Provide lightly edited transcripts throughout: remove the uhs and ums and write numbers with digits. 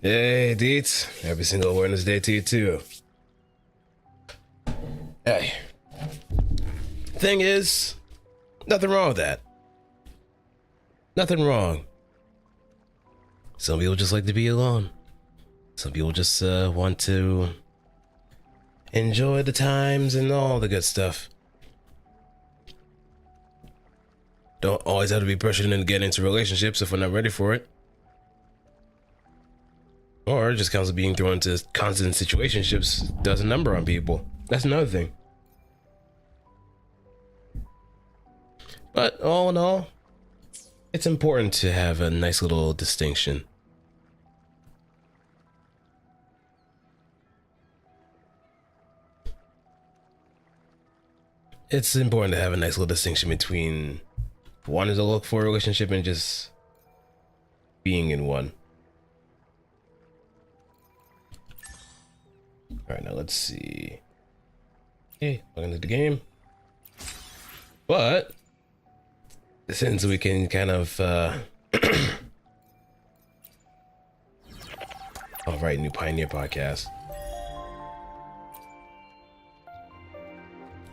Hey, Deets. Happy Single Awareness Day to you, too. Hey. Thing is, nothing wrong with that. Nothing wrong. Some people just like to be alone. Some people just want to enjoy the times and all the good stuff. Don't always have to be pressured into getting into relationships if we're not ready for it. Or just counts being thrown into constant situationships does a number on people. That's another thing. But all in all, it's important to have a nice little distinction. It's important to have a nice little distinction between wanting to look for a relationship and just being in one. All right, now let's see. Okay, welcome to the game. But since we can kind of all right, new Pioneer podcast.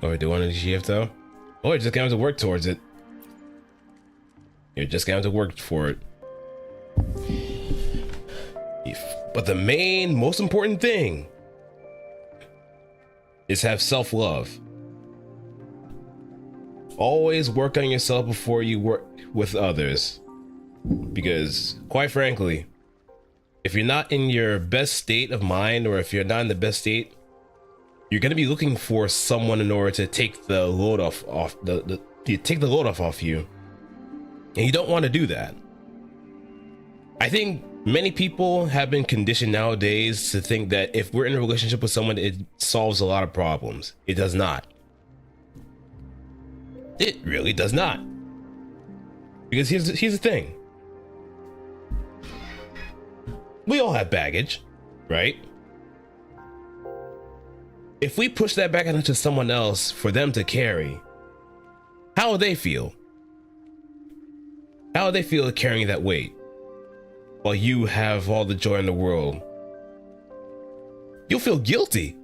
Or do one of the shift though? Or you're just gonna have to work towards it. You're just gonna have to work for it. But the most important thing is have self-love. Always work on yourself before you work with others. Because, quite frankly, if you're not in your best state of mind, or if you're not in the best state, you're gonna be looking for someone in order to take the load off you. And you don't want to do that. I think many people have been conditioned nowadays to think that if we're in a relationship with someone, it solves a lot of problems. It does not. It really does not. Because here's the thing. We all have baggage, right? If we push that back onto someone else for them to carry, how will they feel? How will they feel carrying that weight while you have all the joy in the world? You'll feel guilty.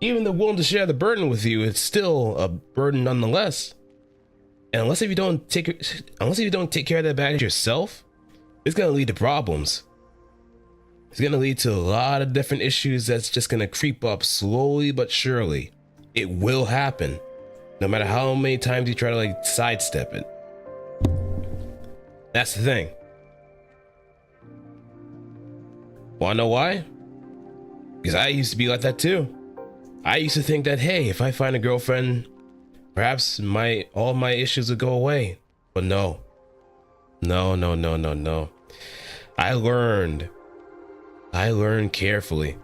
Even though willing to share the burden with you, it's still a burden nonetheless. And unless you don't take care of that baggage yourself, it's gonna lead to problems. It's gonna lead to a lot of different issues that's just gonna creep up slowly but surely. It will happen, no matter how many times you try to sidestep it. That's the thing. Wanna know why? Because I used to be like that too. I used to think that, hey, if I find a girlfriend, perhaps all my issues would go away. But no. No. I learned carefully.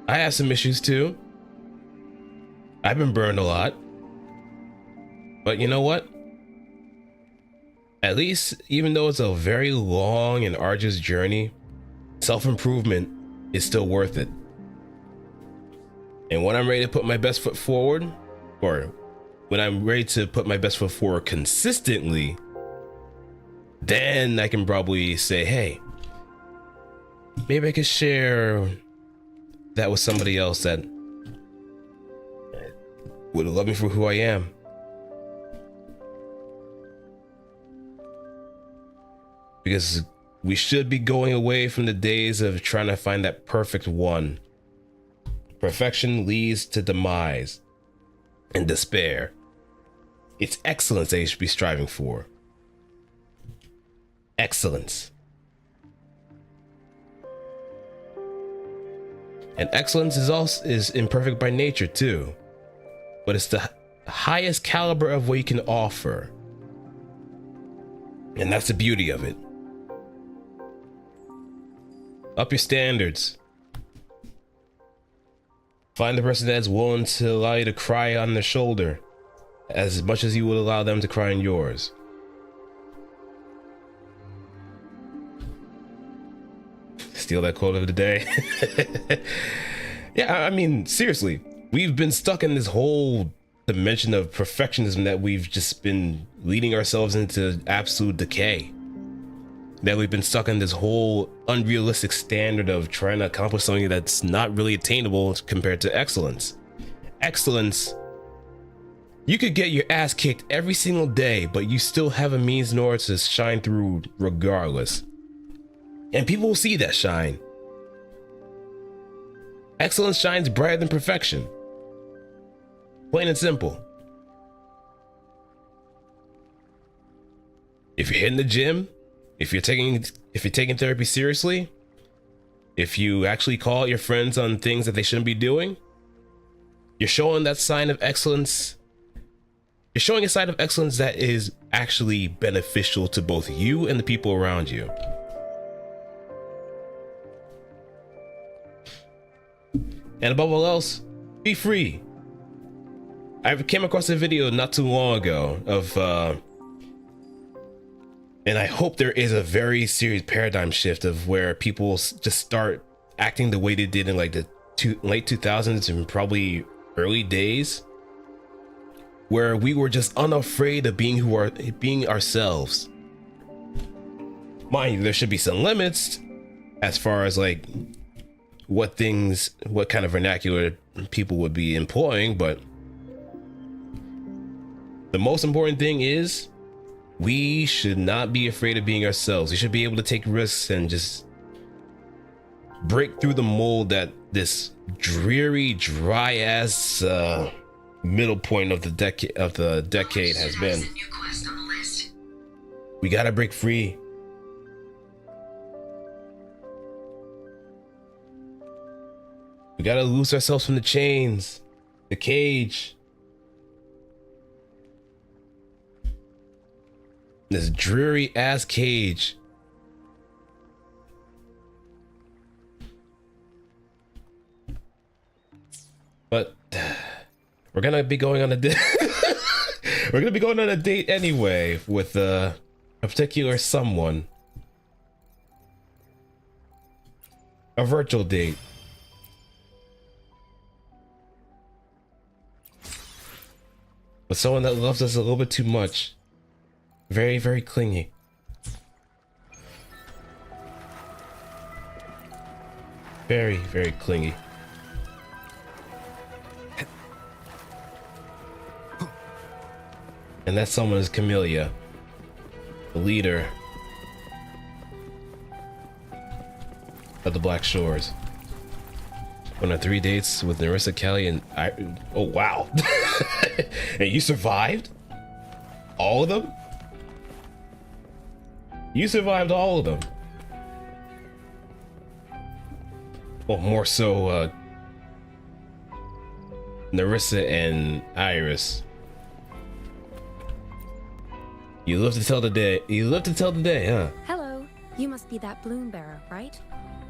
I have some issues too. I've been burned a lot. But you know what? At least, even though it's a very long and arduous journey, self-improvement is still worth it. And when I'm ready to put my best foot forward, or when I'm ready to put my best foot forward consistently, then I can probably say, hey, maybe I could share that with somebody else that would love me for who I am. Because we should be going away from the days of trying to find that perfect one. Perfection leads to demise and despair. It's excellence that you should be striving for. Excellence. And excellence is imperfect by nature too. But it's the highest caliber of what you can offer. And that's the beauty of it. Up your standards. Find the person that's willing to allow you to cry on their shoulder as much as you would allow them to cry on yours. Steal that quote of the day. Yeah, I mean, seriously, we've been stuck in this whole dimension of perfectionism that we've just been leading ourselves into absolute decay. that we've been stuck in this whole unrealistic standard of trying to accomplish something that's not really attainable compared to excellence. Excellence, you could get your ass kicked every single day, but you still have a means in order to shine through regardless. And people will see that shine. Excellence shines brighter than perfection. Plain and simple. If you're hitting the gym, if you're taking therapy seriously, if you actually call out your friends on things that they shouldn't be doing, you're showing that sign of excellence. You're showing a side of excellence that is actually beneficial to both you and the people around you. And above all else, be free. I came across a video not too long ago of, and I hope there is a very serious paradigm shift of where people just start acting the way they did in like the late 2000s and probably early days, where we were just unafraid of being ourselves. Mind you, there should be some limits as far as like what kind of vernacular people would be employing, but the most important thing is we should not be afraid of being ourselves. We should be able to take risks and just break through the mold that this dreary, dry ass middle point of the decade has been. We gotta break free. We gotta loose ourselves from the chains, the cage. This dreary ass cage. But we're gonna be going on a date. We're gonna be going on a date anyway with a particular someone. A virtual date. But someone that loves us a little bit too much. Very, very clingy. Very, very clingy. And that someone is Camellia, the leader of the Black Shores. Went on 3 dates with Narissa, Kelly, and I. Oh wow! And you survived all of them. You survived all of them. Well, more so, Narissa and Iris. You live to tell the day. You live to tell the day, huh? Hello. You must be that bloom bearer, right?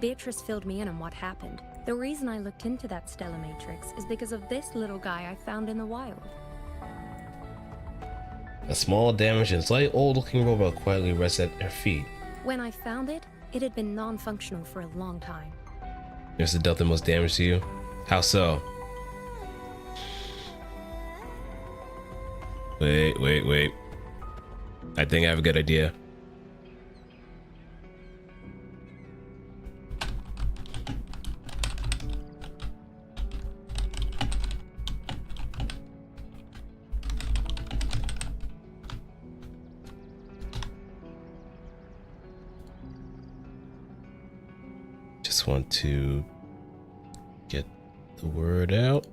Beatrice filled me in on what happened. The reason I looked into that Stella Matrix is because of this little guy I found in the wild. A small, damaged, and slightly old-looking robot quietly rests at her feet. When I found it, it had been non-functional for a long time. There's the dealt the most damage to you? How so? Wait. I think I have a good idea. Just want to get the word out.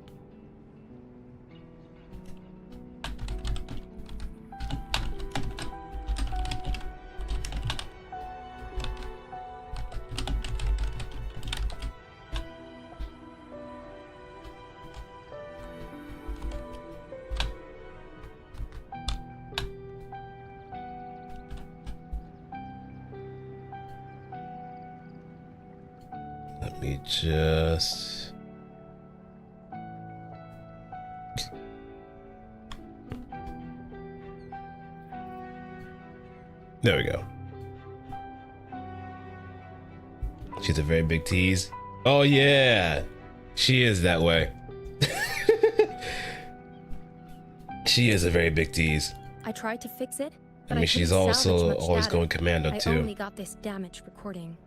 Let me just... There we go. She's a very big tease. Oh yeah, she is that way. She is a very big tease. I tried to fix it, But mean, she's couldn't salvage also much always data. going commando I too. only got this damaged recording.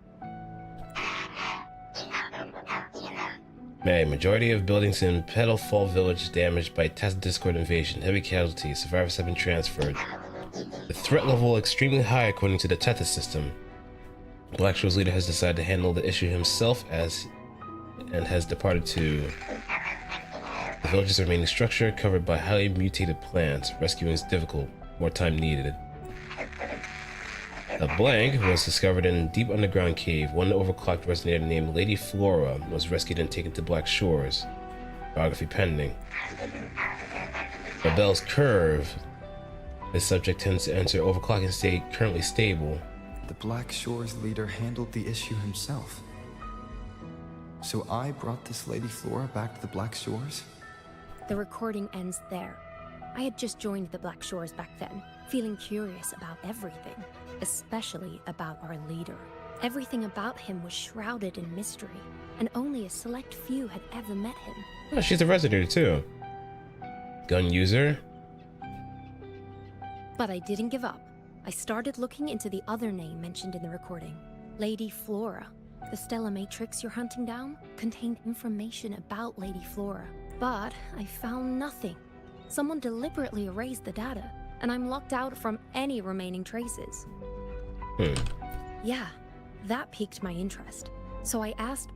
Man, majority of buildings in Petalfall village damaged by Test Discord invasion. Heavy casualties. Survivors have been transferred. The threat level extremely high according to the Tethys system. Black Shore's leader has decided to handle the issue himself and has departed to the village's remaining structure covered by highly mutated plants. Rescuing is difficult. More time needed. A blank was discovered in a deep underground cave. One overclocked resonator named Lady Flora was rescued and taken to Black Shores. Biography pending. Bell's Curve. This subject tends to enter overclocking state currently stable. The Black Shores leader handled the issue himself. So I brought this Lady Flora back to the Black Shores? The recording ends there. I had just joined the Black Shores back then, feeling curious about everything, especially about our leader. Everything about him was shrouded in mystery, and only a select few had ever met him. Oh, she's a resonator too. Gun user. But I didn't give up. I started looking into the other name mentioned in the recording, Lady Flora. The Stella Matrix you're hunting down contained information about Lady Flora, but I found nothing. Someone deliberately erased the data, and I'm locked out from any remaining traces. Yeah, that piqued my interest. So I asked,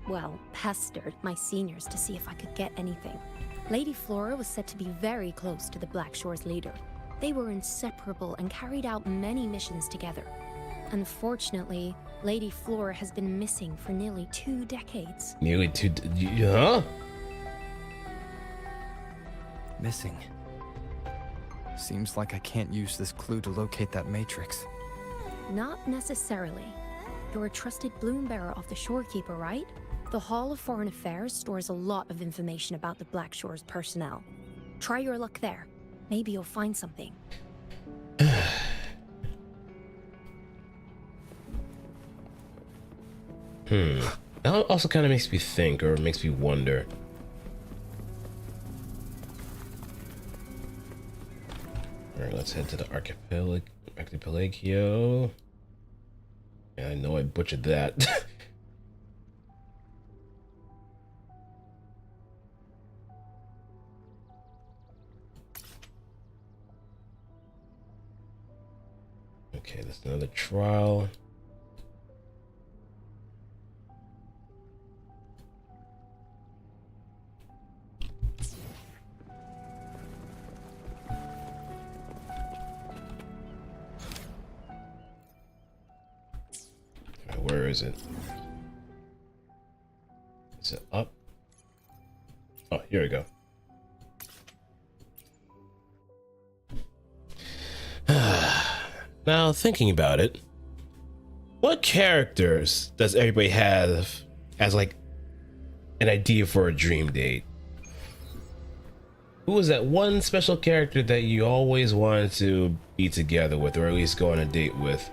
pestered my seniors to see if I could get anything. Lady Flora was said to be very close to the Black Shores leader. They were inseparable and carried out many missions together. Unfortunately, Lady Flora has been missing for nearly 2 decades. Nearly 2 huh? Missing. Seems like I can't use this clue to locate that matrix. Not necessarily. You're a trusted bloom bearer of the Shorekeeper, right? The Hall of Foreign Affairs stores a lot of information about the Black Shores personnel. Try your luck there. Maybe you'll find something. That also kind of makes me think, or makes me wonder. Alright, let's head to the Archipelago. Yeah, I know I butchered that. Okay, that's another trial. Where is it? Is it up? Oh, here we go. Now, thinking about it, what characters does everybody have as like an idea for a dream date? Who was that one special character that you always wanted to be together with, or at least go on a date with?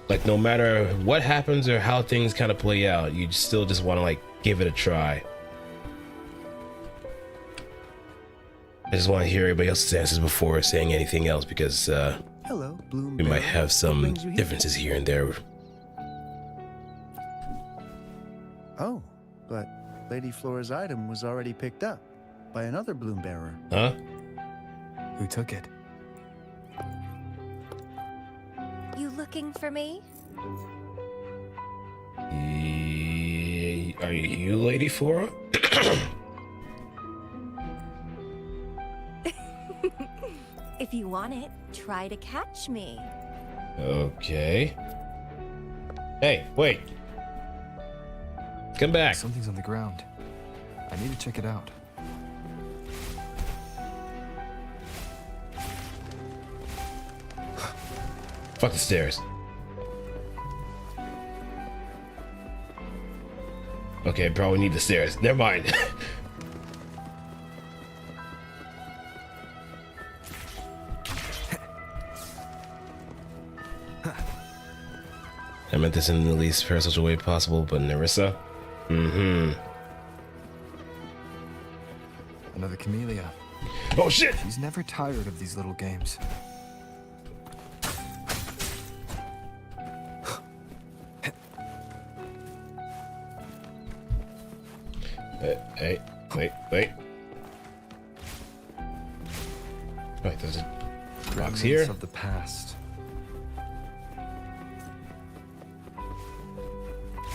Like, no matter what happens or how things kind of play out, you still just want to like give it a try. I just want to hear everybody else's answers before saying anything else, because Hello, Bloom we might Bearer. have some What brings you here? differences here and there. Oh, but Lady Flora's item was already picked up by another Bloom Bearer. Huh? Who took it? You looking for me? Are you Lady Flora? If you want it, try to catch me. Okay. Hey, wait. Come back. Something's on the ground. I need to check it out. Fuck the stairs. Okay, probably need the stairs. Never mind. I meant this in the least parasocial way possible, but Nerissa? Another camellia. Oh shit! She's never tired of these little games. Hey, wait. Wait, there's a box Remnants here. of the past.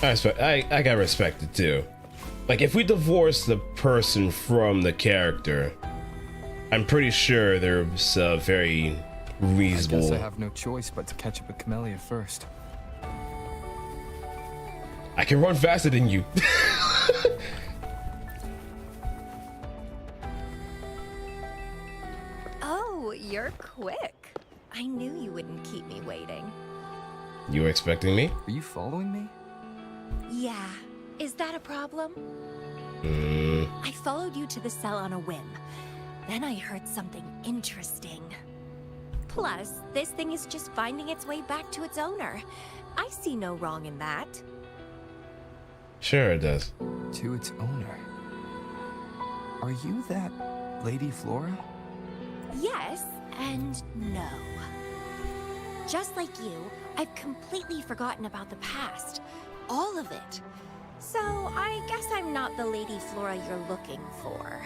I gotta respect it too. Like, if we divorce the person from the character, I'm pretty sure there's a very I guess reasonable. I have no choice but to catch up with Camellia first. I can run faster than you. Oh, you're quick. I knew you wouldn't keep me waiting. You were expecting me? Are you following me? Yeah. Is that a problem? I followed you to the cell on a whim. Then I heard something interesting. Plus, this thing is just finding its way back to its owner. I see no wrong in that. Sure it does. To its owner. Are you that Lady Flora? Yes and no. Just like you, I've completely forgotten about the past. All of it. So, I guess I'm not the Lady Flora you're looking for.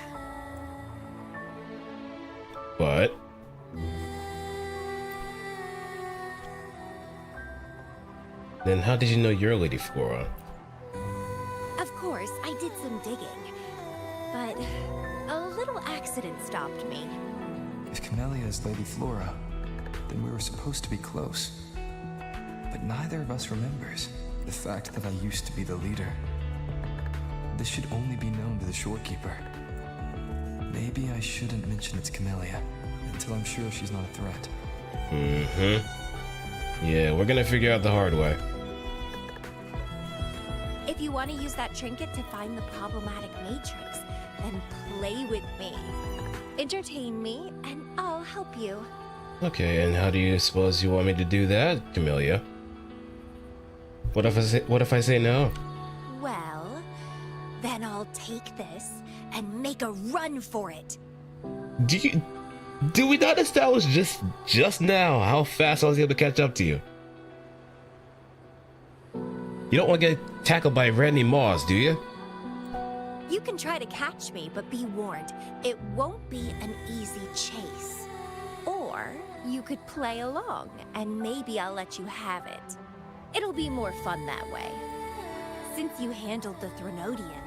But then how did you know you're Lady Flora? Of course, I did some digging. But a little accident stopped me. If Camellia is Lady Flora, then we were supposed to be close. But neither of us remembers the fact that I used to be the leader. This should only be known to the shorekeeper. Maybe I shouldn't mention it's Camellia until I'm sure she's not a threat. Yeah, we're gonna figure out the hard way. If you want to use that trinket to find the problematic matrix, then play with me. Entertain me, and I'll help you. Okay, and how do you suppose you want me to do that, Camellia? What if I say no? Well, then I'll take this and make a run for it. Do we not establish just now how fast I was able to catch up to you? You don't want to get tackled by Randy Moss, do you? You can try to catch me, but be warned, it won't be an easy chase. Or you could play along, and maybe I'll let you have it. It'll be more fun that way. Since you handled the Threnodian,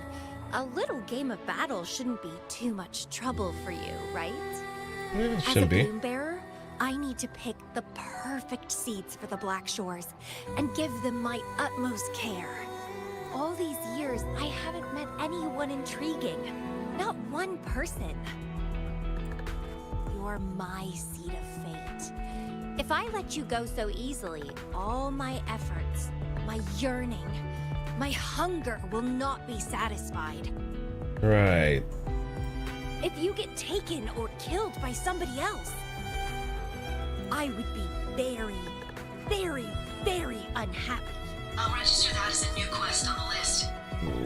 a little game of battle shouldn't be too much trouble for you, right? As a Shouldn't be. bloom bearer, I need to pick the perfect seeds for the Black Shores and give them my utmost care. All these years, I haven't met anyone intriguing. Not one person. You're my seed of fate. If I let you go so easily, all my efforts, my yearning, my hunger will not be satisfied. Right. If you get taken or killed by somebody else, I would be very, very, very unhappy. I'll register that as a new quest on the list.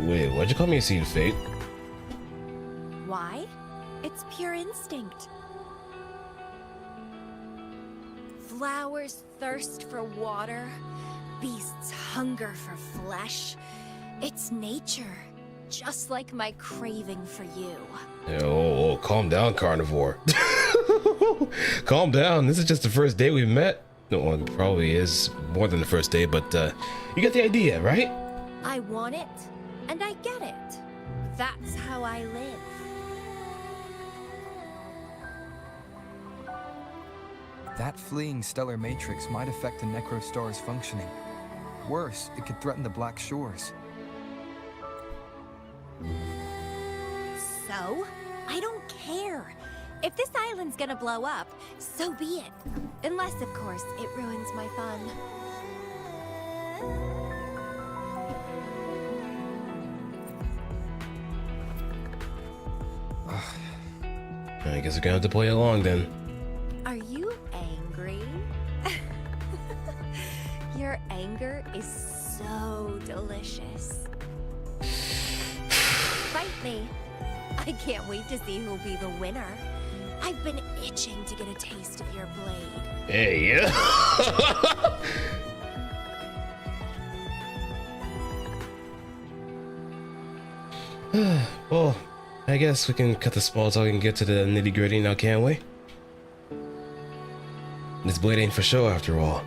Wait, why'd you call me a seed of fate? Why? It's pure instinct. Flowers thirst for water. Beasts hunger for flesh. It's nature, just like my craving for you. Oh, calm down, carnivore. Calm down. This is just the first day we've met. No, it probably is more than the first day, but you get the idea, right? I want it, and I get it. That's how I live. That fleeing stellar matrix might affect the Necrostar's functioning. Worse, it could threaten the Black Shores. So? I don't care. If this island's gonna blow up, so be it. Unless, of course, it ruins my fun. I guess we're gonna have to play along then. Are you angry? Your anger is so delicious. Fight me. I can't wait to see who'll be the winner. I've been itching to get a taste of your blade. Hey, yeah. Well, I guess we can cut the small talk and get to the nitty gritty now, can't we? This blade ain't for show after all.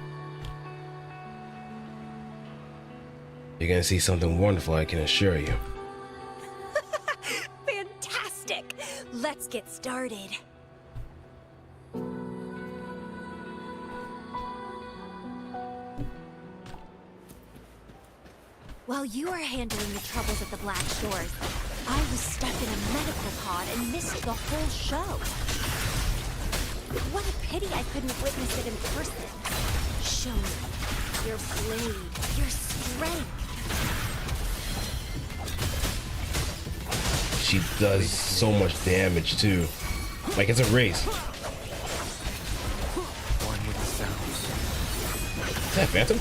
You're gonna see something wonderful, I can assure you. Fantastic! Let's get started. While you were handling the troubles at the Black Shores, I was stuck in a medical pod and missed the whole show. What a pity I couldn't witness it in person. Show me your blade, your strength. She does so much damage too. Like it's a race. One with the sounds. Is that Phantom?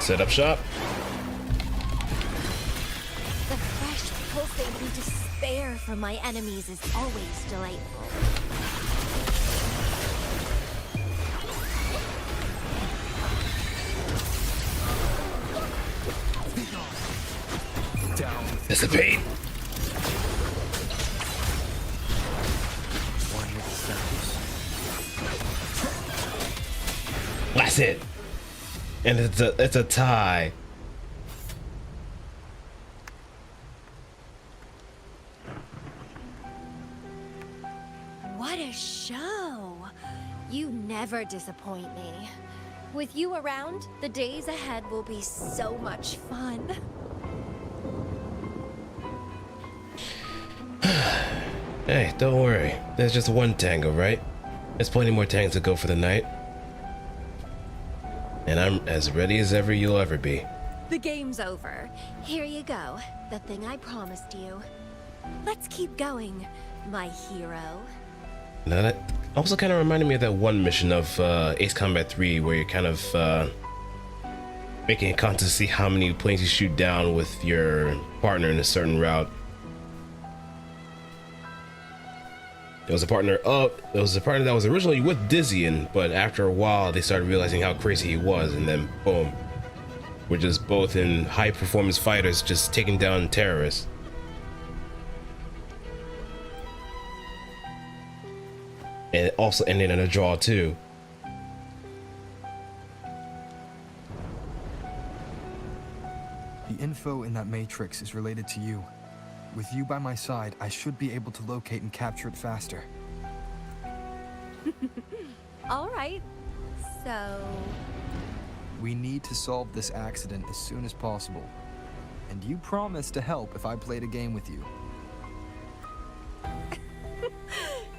Set up shop. The fresh pulsating despair from my enemies is always delightful. Down. Dissipate. One with the sounds. That's it. And it's a tie. What a show! You never disappoint me. With you around, the days ahead will be so much fun. Hey, don't worry. There's just one tango, right? There's plenty more tangos to go for the night. And I'm as ready as ever you'll ever be. The game's over. Here you go, the thing I promised you. Let's keep going, my hero. Now that also kind of reminded me of that one mission of Ace Combat 3 where you're kind of making a contest to see how many planes you shoot down with your partner in a certain route. There was a partner that was originally with Dizzian, but after a while they started realizing how crazy he was, and then boom, we're just both in high performance fighters just taking down terrorists. And it also ended in a draw too. The info in that matrix is related to you. With you by my side, I should be able to locate and capture it faster. All right, so... We need to solve this accident as soon as possible. And you promised to help if I played a game with you.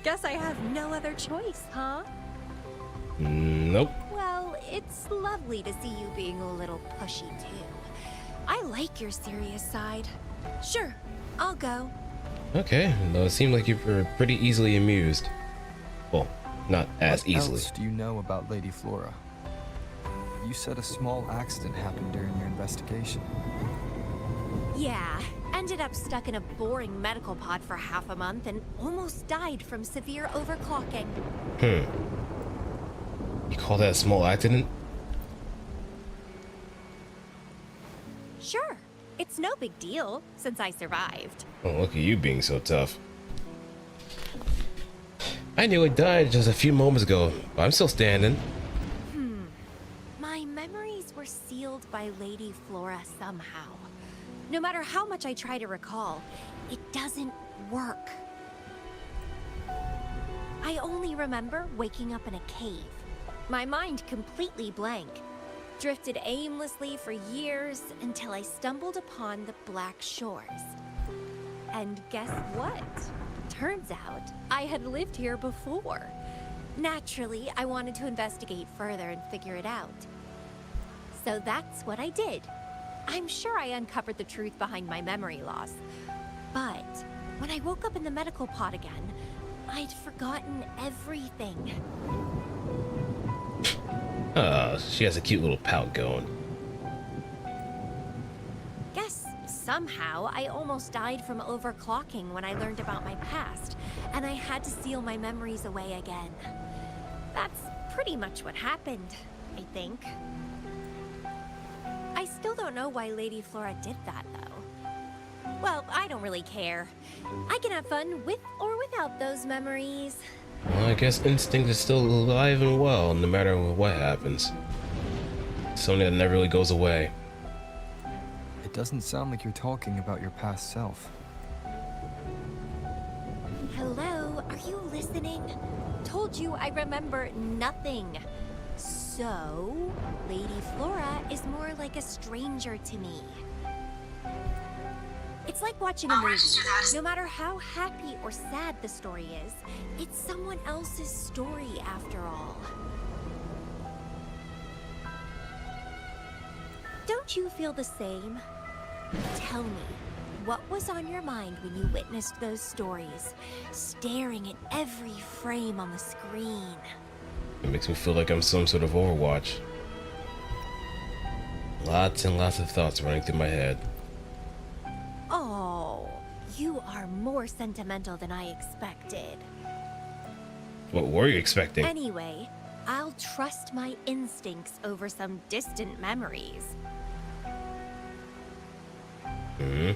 Guess I have no other choice, huh? Nope. Well, it's lovely to see you being a little pushy, too. I like your serious side. Sure, I'll go. Okay, though it seemed like you were pretty easily amused. Well, not as easily. What else do you know about Lady Flora? You said a small accident happened during your investigation. Yeah, ended up stuck in a boring medical pod for half a month and almost died from severe overclocking. You call that a small accident? Sure, it's no big deal since I survived. Oh, look at you being so tough. I nearly died just a few moments ago, but I'm still standing. My memories were sealed by Lady Flora somehow. No matter how much I try to recall, it doesn't work. I only remember waking up in a cave, my mind completely blank, drifted aimlessly for years until I stumbled upon the Black Shores. And guess what? Turns out I had lived here before. Naturally, I wanted to investigate further and figure it out. So that's what I did. I'm sure I uncovered the truth behind my memory loss. But when I woke up in the medical pod again, I'd forgotten everything. Oh, she has a cute little pout going. Guess somehow I almost died from overclocking when I learned about my past, and I had to seal my memories away again. That's pretty much what happened, I think. I still don't know why Lady Flora did that, though. Well, I don't really care. I can have fun with or without those memories. Well, I guess instinct is still alive and well, no matter what happens. Something that never really goes away. It doesn't sound like you're talking about your past self. Hello, are you listening? Told you I remember nothing. So, Lady Flora is more like a stranger to me. It's like watching a movie. No matter how happy or sad the story is, it's someone else's story after all. Don't you feel the same? Tell me, what was on your mind when you witnessed those stories, staring at every frame on the screen? It makes me feel like I'm some sort of Overwatch. Lots and lots of thoughts running through my head. Oh, you are more sentimental than I expected. What were you expecting? Anyway, I'll trust my instincts over some distant memories. Hmm?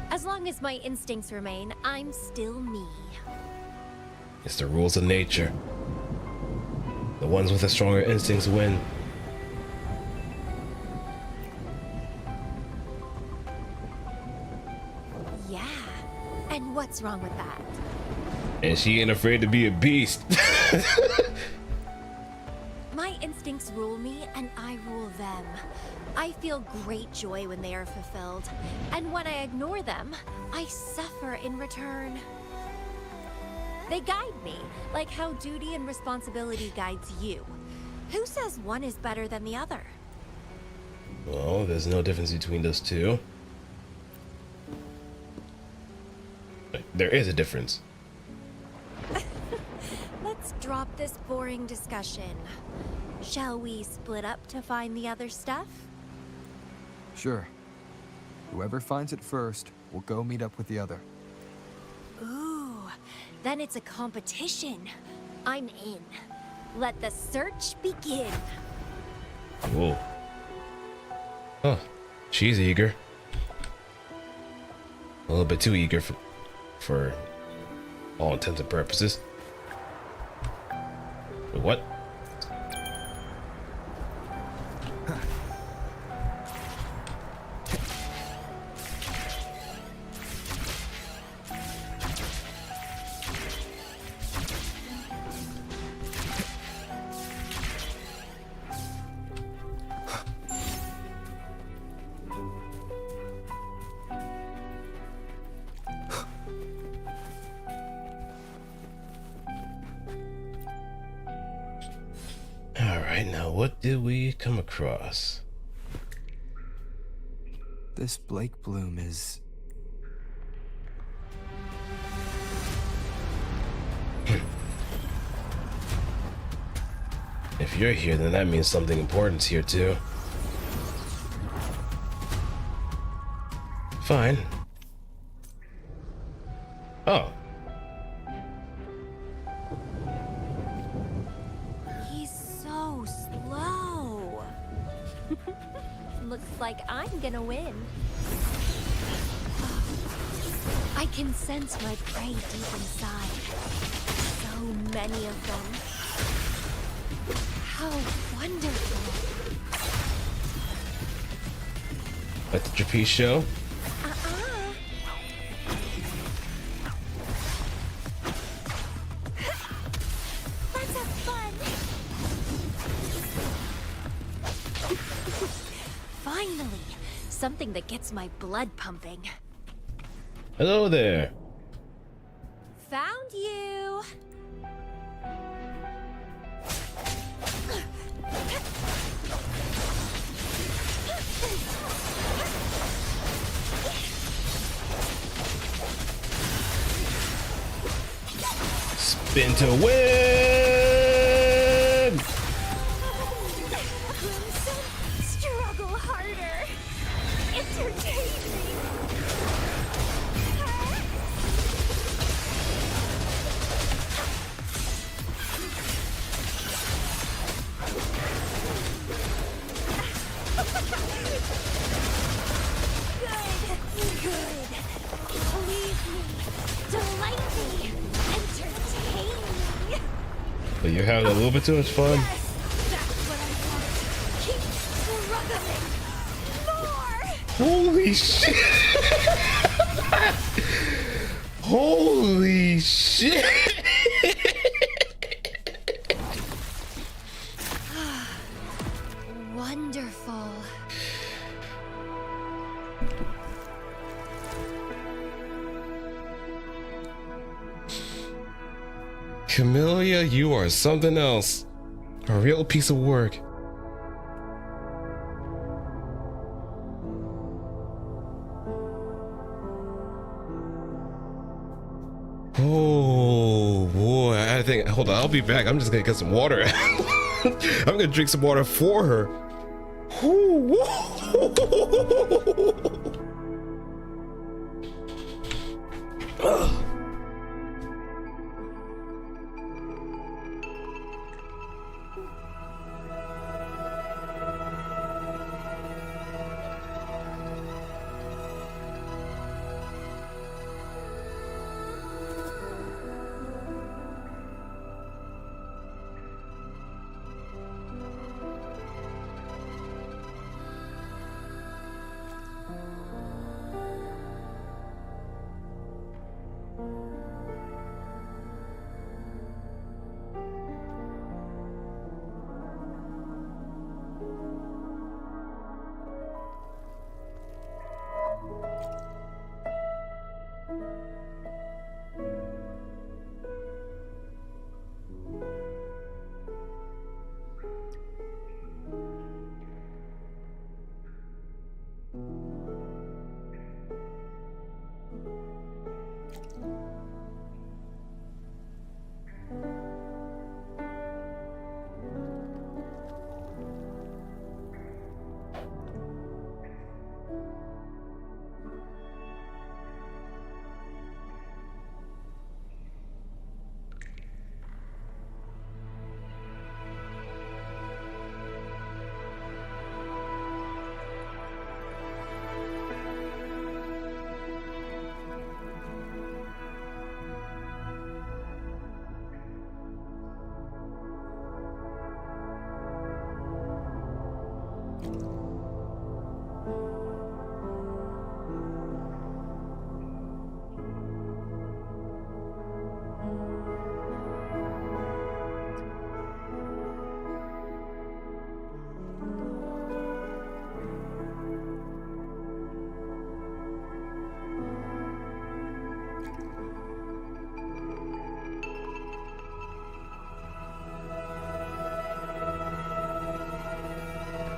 As long as my instincts remain, I'm still me. It's the rules of nature. The ones with the stronger instincts win. Yeah, and what's wrong with that? And she ain't afraid to be a beast. My instincts rule me, and I rule them. I feel great joy when they are fulfilled, and when I ignore them, I suffer in return. They guide me, like how duty and responsibility guides you. Who says one is better than the other? Well, there's no difference between those two. There is a difference. Let's drop this boring discussion. Shall we split up to find the other stuff? Sure. Whoever finds it first will go meet up with the other. Ooh, then it's a competition. I'm in. Let the search begin. Whoa. Huh. She's eager. A little bit too eager for all intents and purposes. What? Alright, now what did we come across? This Blake Bloom is... If you're here, then that means something important's here too. Fine. Oh. He's so slow. Looks like I'm gonna win. I can sense my prey deep inside. So many of them. How wonderful. Let the trapeze show. Let's have fun. Finally, something that gets my blood pumping. Hello there. Found you. Spin to win! You're having a little bit too much fun. That's what I want. Keep struggling. More. Holy shit! Holy shit! Wonderful. Camellia, you are something else. A real piece of work. Oh boy, I think, hold on, I'll be back. I'm just gonna get some water. I'm gonna drink some water for her. Whew. Ugh.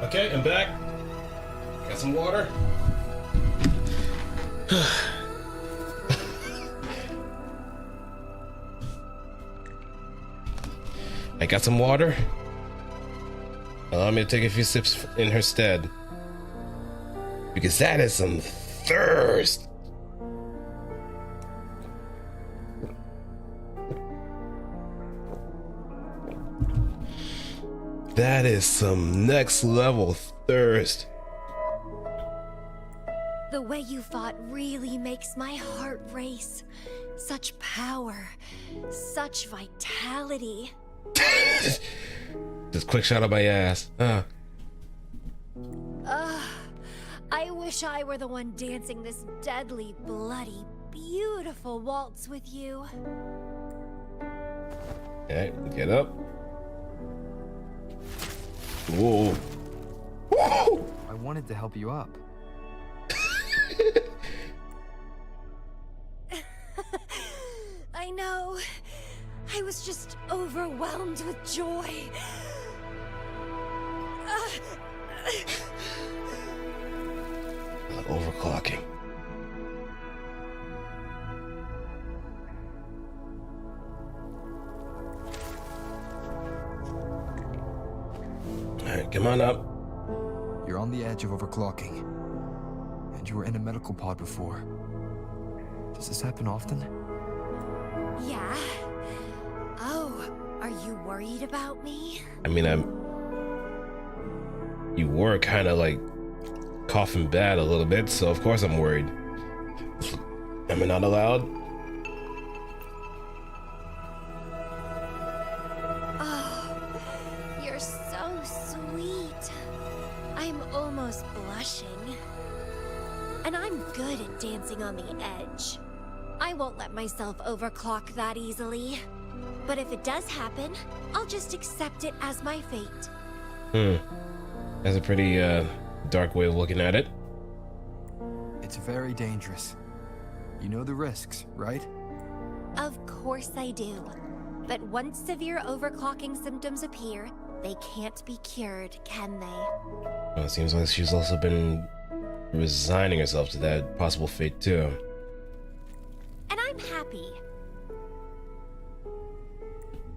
Okay, I'm back. Got some water. I got some water. Allow me to take a few sips in her stead. Because that is some thirst. That is some next level thirst. The way you fought really makes my heart race. Such power, such vitality. Just quick shot of my ass. I wish I were the one dancing this deadly, bloody, beautiful waltz with you. Okay, get up. Whoa. Whoa. I wanted to help you up. I know. I was just overwhelmed with joy. Overclocking. Alright, come on up. You're on the edge of overclocking. And you were in a medical pod before. Does this happen often? Yeah. Oh, are you worried about me? I mean, you were kind of like coughing bad a little bit, so of course I'm worried. Am I not allowed? Oh, almost blushing. And I'm good at dancing on the edge. I won't let myself overclock that easily. But if it does happen, I'll just accept it as my fate. That's a pretty dark way of looking at it. It's very dangerous. You know the risks, right? Of course I do. But once severe overclocking symptoms appear, they can't be cured, can they? Well, it seems like she's also been resigning herself to that possible fate too. And I'm happy.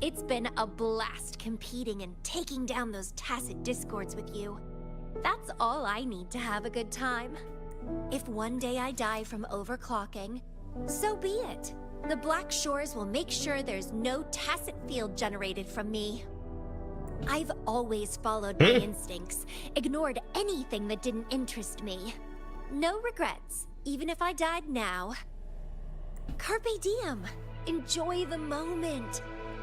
It's been a blast competing and taking down those tacit discords with you. That's all I need to have a good time. If one day I die from overclocking, so be it. The Black Shores will make sure there's no tacit field generated from me. I've always followed my instincts, ignored anything that didn't interest me. No regrets, even if I died now. Carpe diem. Enjoy the moment.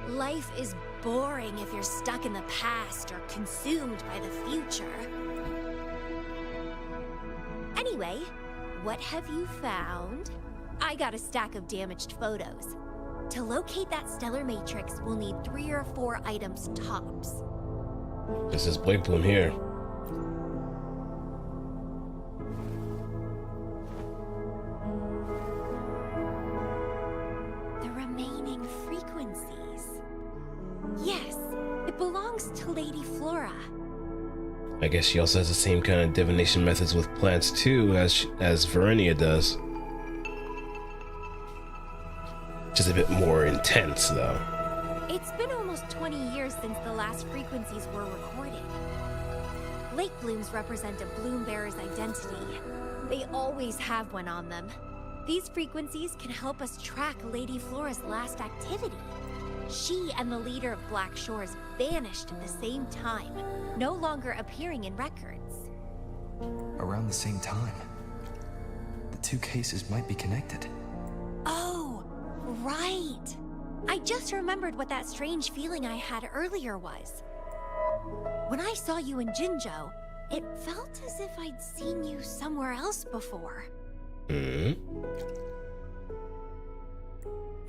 Life is boring if you're stuck in the past or consumed by the future. Anyway, what have you found? I got a stack of damaged photos. To locate that stellar matrix, we'll need 3 or 4 items tops. This is Blake Bloom here. The remaining frequencies. Yes, it belongs to Lady Flora. I guess she also has the same kind of divination methods with plants too as Verenia does. Just a bit more intense though. It's been almost 20 years since the last frequencies were recorded. Lake blooms represent a bloom bearer's identity. They always have one on them. These frequencies can help us track Lady Flora's last activity. She and the leader of Black Shores vanished at the same time, no longer appearing in records. Around the same time. The two cases might be connected. Oh, right. I just remembered what that strange feeling I had earlier was. When I saw you in Jinzhou, it felt as if I'd seen you somewhere else before.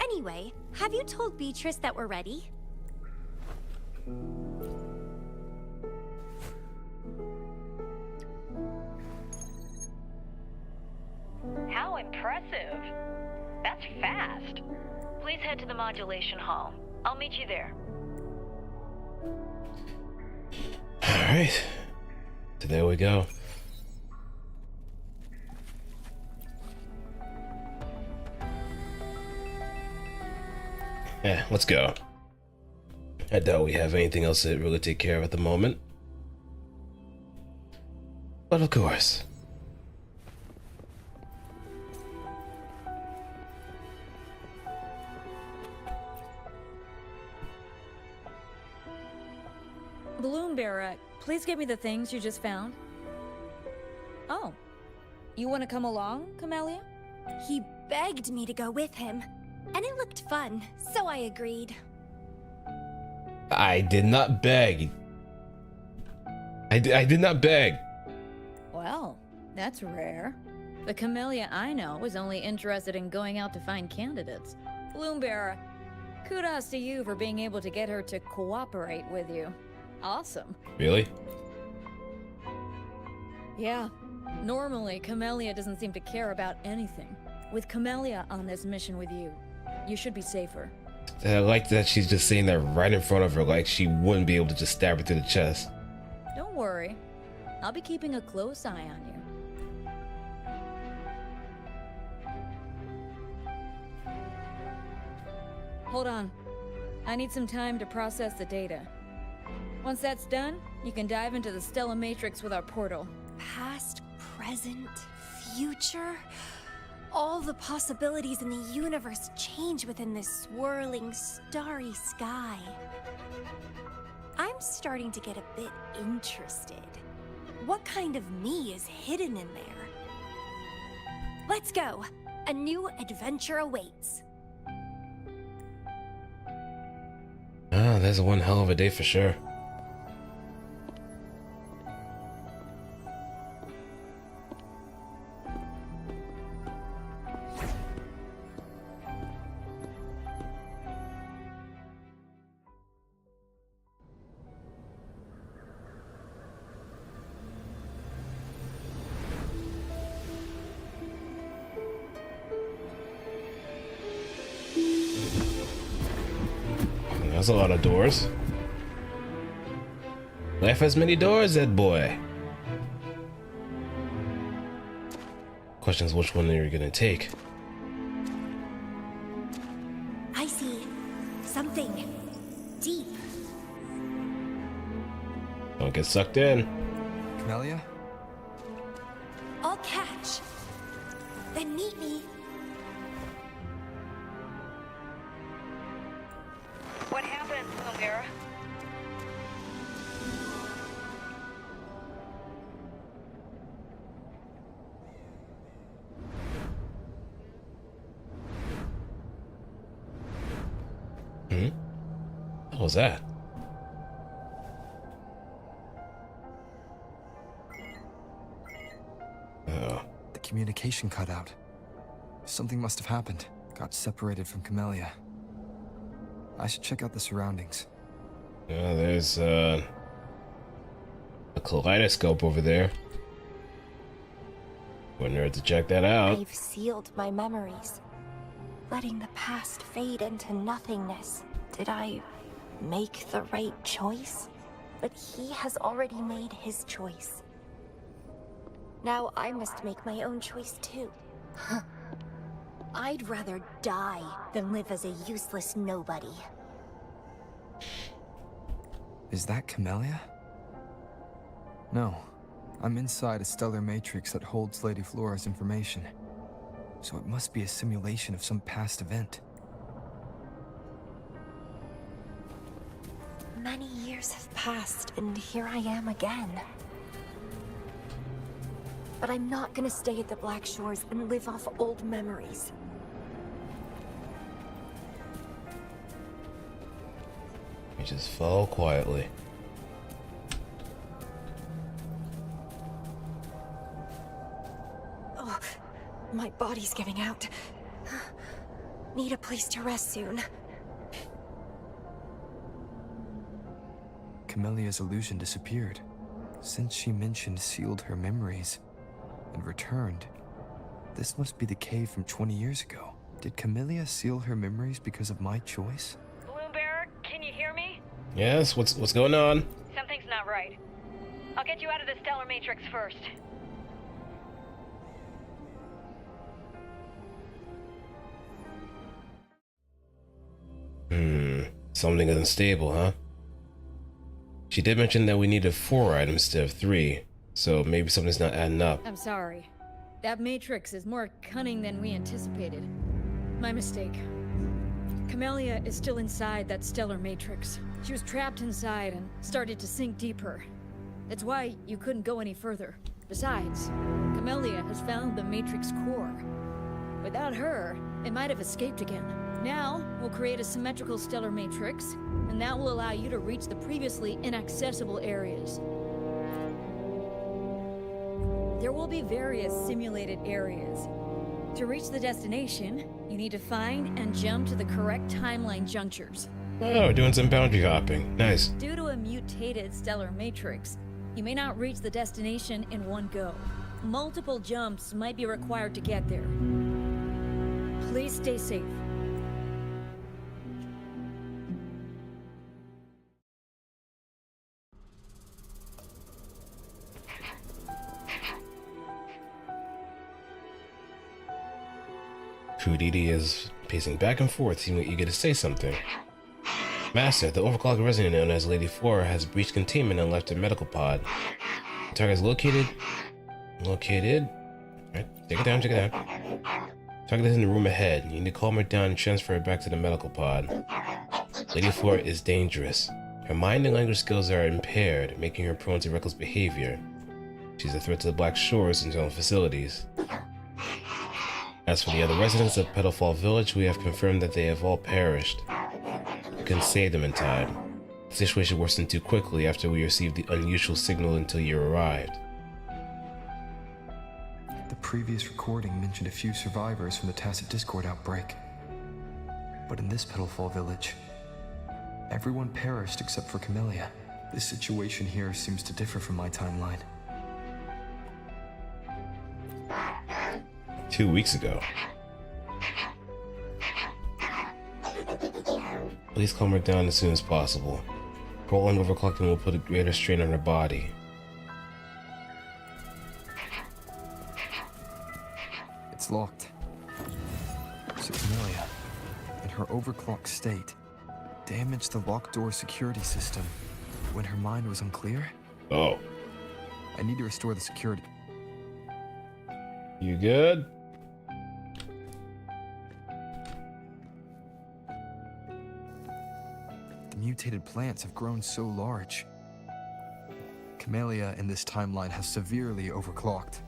Anyway, have you told Beatrice that we're ready? How impressive! That's fast. Please head to the modulation hall. I'll meet you there. Alright. So there we go. Yeah, let's go. I doubt we have anything else to really take care of at the moment. But of course. Bloombearer, please give me the things you just found. Oh, you want to come along, Camellia? He begged me to go with him, and it looked fun, so I agreed. I did not beg. I did not beg. Well, that's rare. The Camellia I know is only interested in going out to find candidates. Bloombearer, kudos to you for being able to get her to cooperate with you. Awesome. Really? Yeah. Normally, Camellia doesn't seem to care about anything. With Camellia on this mission with you, you should be safer. I like that she's just saying that right in front of her, like she wouldn't be able to just stab her through the chest. Don't worry. I'll be keeping a close eye on you. Hold on. I need some time to process the data. Once that's done, you can dive into the Stella Matrix with our portal. Past, present, future. All the possibilities in the universe change within this swirling, starry sky. I'm starting to get a bit interested. What kind of me is hidden in there? Let's go. A new adventure awaits. Ah, that's one hell of a day for sure. That's a lot of doors. Life has many doors, Ed boy. Question is, which one are you gonna take? I see something deep. Don't get sucked in. Camellia? I'll catch. Then meet me. What happened, Wuthering? What was that? Oh. The communication cut out. Something must have happened. Got separated from Camellia. I should check out the surroundings. Yeah, there's a kaleidoscope over there. Wouldn't hurt to check that out. I've sealed my memories, letting the past fade into nothingness. Did I make the right choice? But he has already made his choice. Now I must make my own choice too. I'd rather die than live as a useless nobody. Is that Camellia? No. I'm inside a stellar matrix that holds Lady Flora's information. So it must be a simulation of some past event. Many years have passed, and here I am again. But I'm not gonna stay at the Black Shores and live off old memories. He just fell quietly. Oh, my body's giving out. Need a place to rest soon. Camellia's illusion disappeared. Since she mentioned sealed her memories and returned, this must be the cave from 20 years ago. Did Camellia seal her memories because of my choice? Bloombearer, can you hear me? Yes, what's going on? Something's not right. I'll get you out of the stellar matrix first. Something unstable, huh? She did mention that we needed 4 items instead of 3, so maybe something's not adding up. I'm sorry. That matrix is more cunning than we anticipated. My mistake. Camellia is still inside that stellar matrix. She was trapped inside and started to sink deeper. That's why you couldn't go any further. Besides, Camellia has found the matrix core. Without her, it might have escaped again. Now, we'll create a symmetrical stellar matrix, and that will allow you to reach the previously inaccessible areas. There will be various simulated areas. To reach the destination, you need to find and jump to the correct timeline junctures. Oh, we're doing some boundary hopping. Nice. Due to a mutated stellar matrix, you may not reach the destination in one go. Multiple jumps might be required to get there. Please stay safe. Kudidi is pacing back and forth, seeming eager to say something. Master, the overclocked resident known as Lady Flora has breached containment and left a medical pod. The target is located. Alright, take it down. Target is in the room ahead. You need to calm her down and transfer her back to the medical pod. Lady Flora is dangerous. Her mind and language skills are impaired, making her prone to reckless behavior. She's a threat to the Black Shores and general facilities. As for the other residents of Petalfall Village, we have confirmed that they have all perished. We couldn't save them in time. The situation worsened too quickly after we received the unusual signal until you arrived. The previous recording mentioned a few survivors from the Tacit Discord outbreak. But in this Petalfall Village, everyone perished except for Camellia. This situation here seems to differ from my timeline. 2 weeks ago. Please calm her down as soon as possible. Prolonged overclocking will put a greater strain on her body. It's locked. So Camellia, in her overclocked state, damaged the locked door security system when her mind was unclear? Oh. I need to restore the security. You good? The mutated plants have grown so large. Camellia in this timeline has severely overclocked.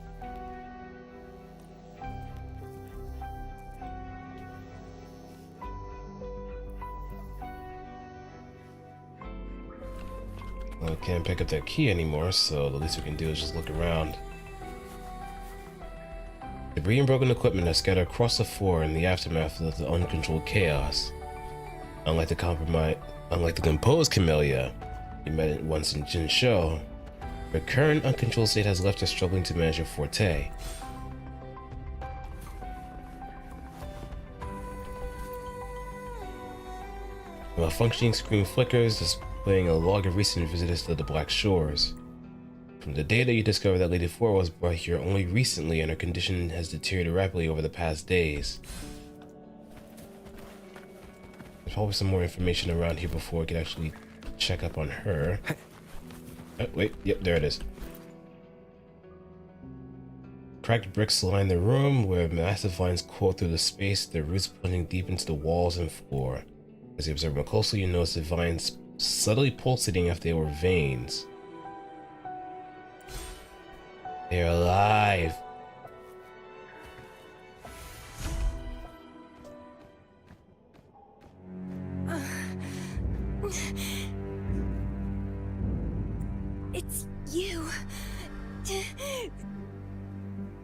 Well, I can't pick up that key anymore, so the least we can do is just look around. Debris and broken equipment are scattered across the floor in the aftermath of the uncontrolled chaos. Unlike the composed Camellia you met once in Jinsho, her current uncontrolled state has left her struggling to manage her forte. A malfunctioning screen flickers, displaying a log of recent visitors to the Black Shores. From the data, you discover that Lady Flora was brought here only recently and her condition has deteriorated rapidly over the past days. There's probably some more information around here before we can actually check up on her. Oh, wait, yep, there it is. Cracked bricks line the room, where massive vines coil through the space, their roots plunging deep into the walls and floor. As you observe more closely, you notice the vines subtly pulsating as if they were veins. They're alive. It's you.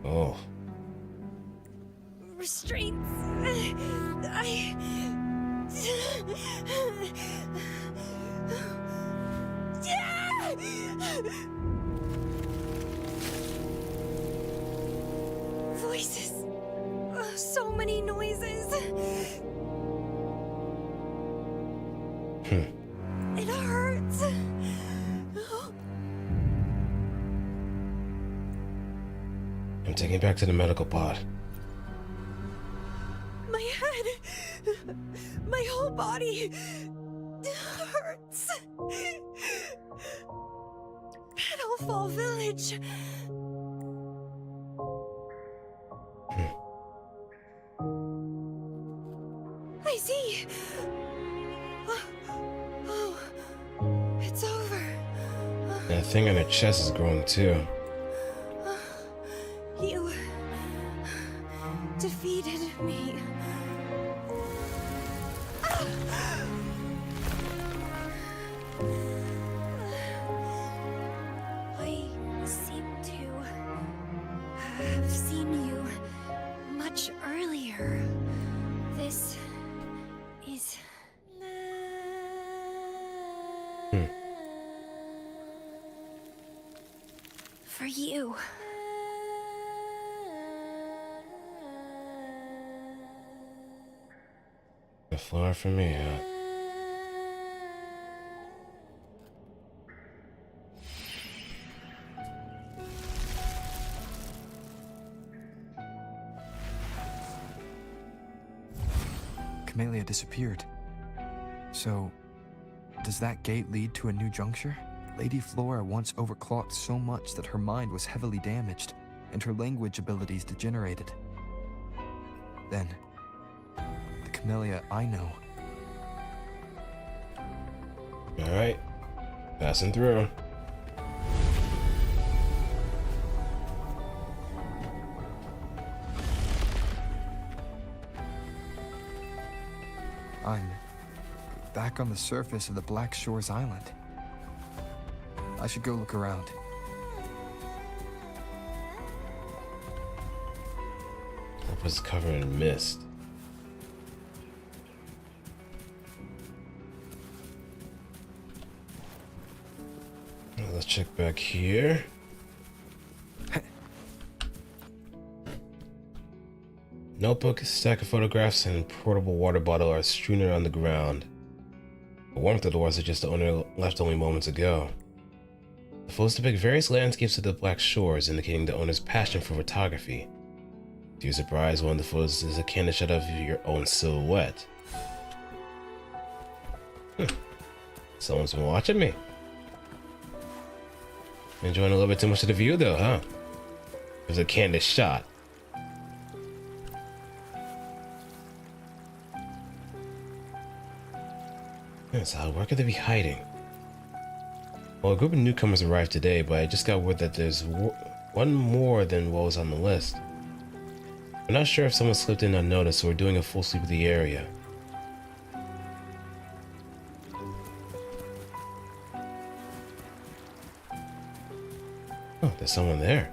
Oh. Restraints. Voices. So many noises. It hurts. I'm taking it back to the medical pod. My head. My whole body hurts. Petalfall Village. I see. Oh, it's over. That thing on her chest is growing too. You defeated me. I seem to have seen you much earlier. This is... for you. A flower for me, huh? Camellia disappeared. So, does that gate lead to a new juncture? Lady Flora once overclocked so much that her mind was heavily damaged, and her language abilities degenerated. Then, the Camellia I know. Alright. Passing through. I'm back on the surface of the Black Shores Island. I should go look around. It was covered in mist. Let's check back here. Notebook, stack of photographs, and portable water bottle are strewn around the ground. The warmth of the water suggests the owner left only moments ago. The photos depict various landscapes of the Black Shores, indicating the owner's passion for photography. To your surprise, one of the photos is a candid shot of your own silhouette. Someone's been watching me. Enjoying a little bit too much of the view though, huh? It was a candid shot. So where could they be hiding? Well, a group of newcomers arrived today, but I just got word that there's one more than what was on the list. I'm not sure if someone slipped in unnoticed or doing a full sweep of the area. Oh, there's someone there.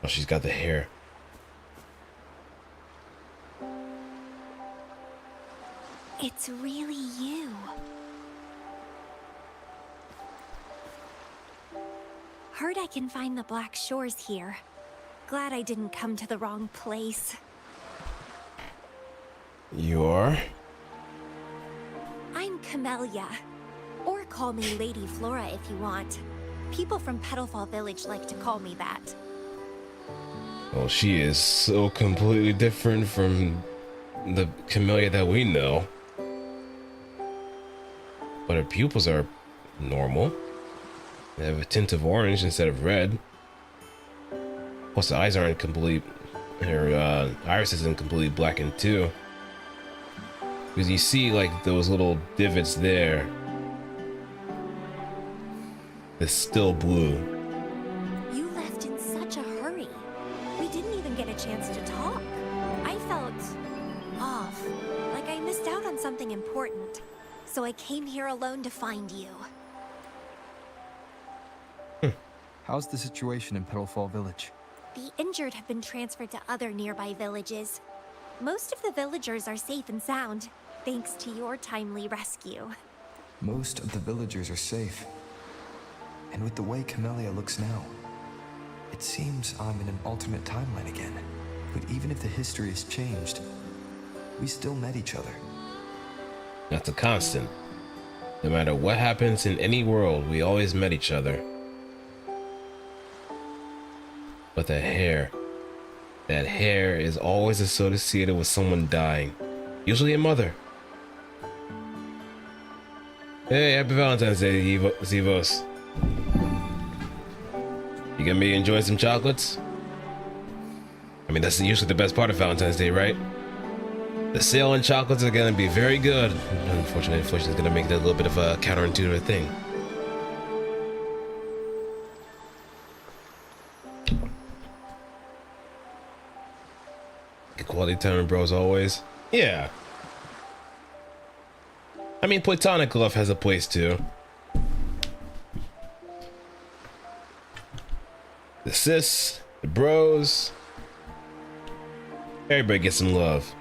Oh, she's got the hair. It's really you. Heard I can find the Black Shores here. Glad I didn't come to the wrong place. You are? I'm Camellia. Or call me Lady Flora if you want. People from Petalfall Village like to call me that. Well, she is so completely different from the Camellia that we know. But her pupils are normal. They have a tint of orange instead of red. Plus the eyes aren't complete. Her iris isn't completely blackened too. Because you see like those little divots there. It's still blue. You left in such a hurry. We didn't even get a chance to talk. I felt off, like I missed out on something important. So I came here alone to find you. How's the situation in Petalfall Village? The injured have been transferred to other nearby villages. Most of the villagers are safe and sound, thanks to your timely rescue. Most of the villagers are safe. And with the way Camellia looks now, it seems I'm in an alternate timeline again. But even if the history has changed, we still met each other. That's a constant. No matter what happens in any world, we always met each other. But that hair is always associated with someone dying. Usually a mother. Hey, happy Valentine's Day, Zevos. You gonna be enjoying some chocolates? I mean, that's usually the best part of Valentine's Day, right? The sale on chocolates are gonna be very good. Unfortunately, inflation is gonna make it a little bit of a counterintuitive thing. Quality time, bros, always. Yeah. I mean, platonic love has a place too. The sis, the bros. Everybody gets some love.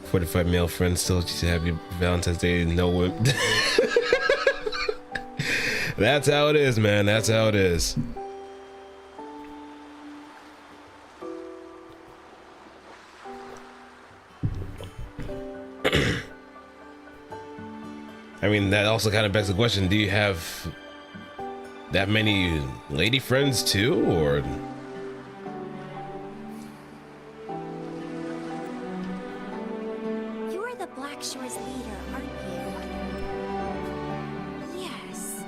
"45 male friends still just happy Valentine's Day, no women." That's how it is, man. That's how it is. I mean, that also kind of begs the question, do you have that many lady friends too, or? You're the Black Shores leader, aren't you? Yes.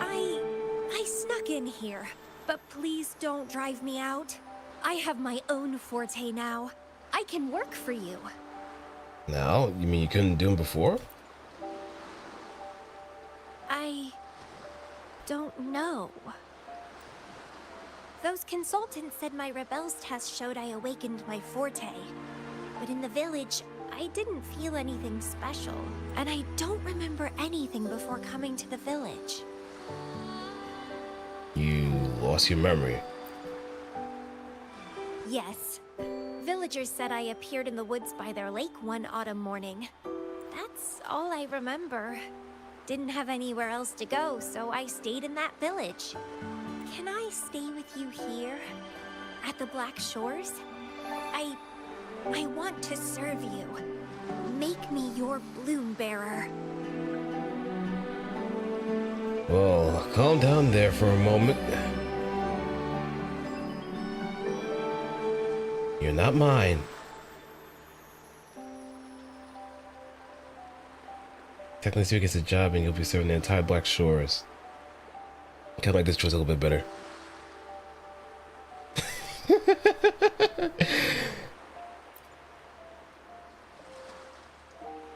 I snuck in here, but please don't drive me out. I have my own forte now. I can work for you. No, you mean you couldn't do them before? I don't know. Those consultants said my rebels test showed I awakened my forte. But in the village, I didn't feel anything special. And I don't remember anything before coming to the village. You lost your memory. Yes. Villagers said I appeared in the woods by their lake one autumn morning. That's all I remember. Didn't have anywhere else to go, so I stayed in that village. Can I stay with you here? At the Black Shores? I want to serve you. Make me your bloom bearer. Well, calm down there for a moment. You're not mine. Technically speaking, it's a job and you'll be serving the entire Black Shores. I kind of like this choice a little bit better.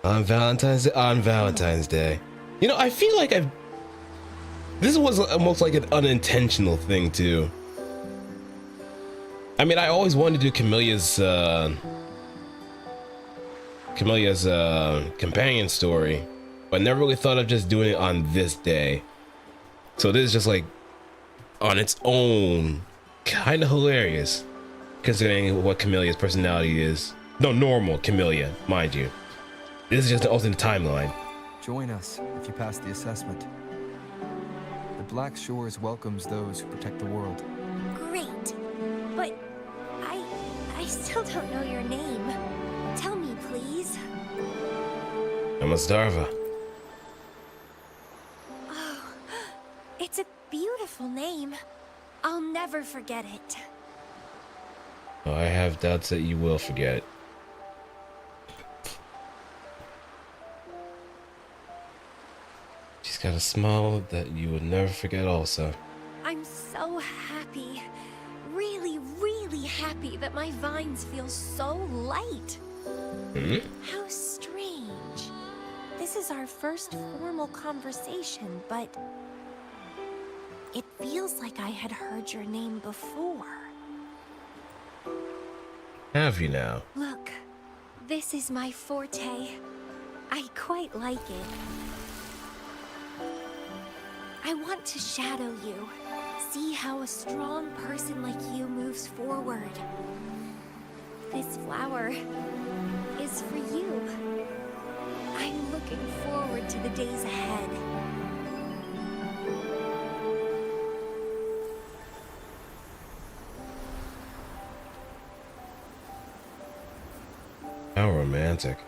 On Valentine's Day. You know, I feel like this was almost like an unintentional thing too. I mean, I always wanted to do Camelia's companion story, but never really thought of just doing it on this day. So this is just like on its own kind of hilarious, considering what Camelia's personality is. No, normal Camellia, mind you. This is just the alternate timeline. Join us if you pass the assessment. The Black Shores welcomes those who protect the world. Great. But I still don't know your name. Tell me, please. I'm Otsdarva. Oh, it's a beautiful name. I'll never forget it. Oh, I have doubts that you will forget. She's got a smile that you would never forget also. I'm so happy. Really, really happy that my vines feel so light. Hmm? How strange. This is our first formal conversation, but it feels like I had heard your name before. Have you now? Look, this is my forte. I quite like it. I want to shadow you. See how a strong person like you moves forward. This flower is for you. I'm looking forward to the days ahead. How romantic.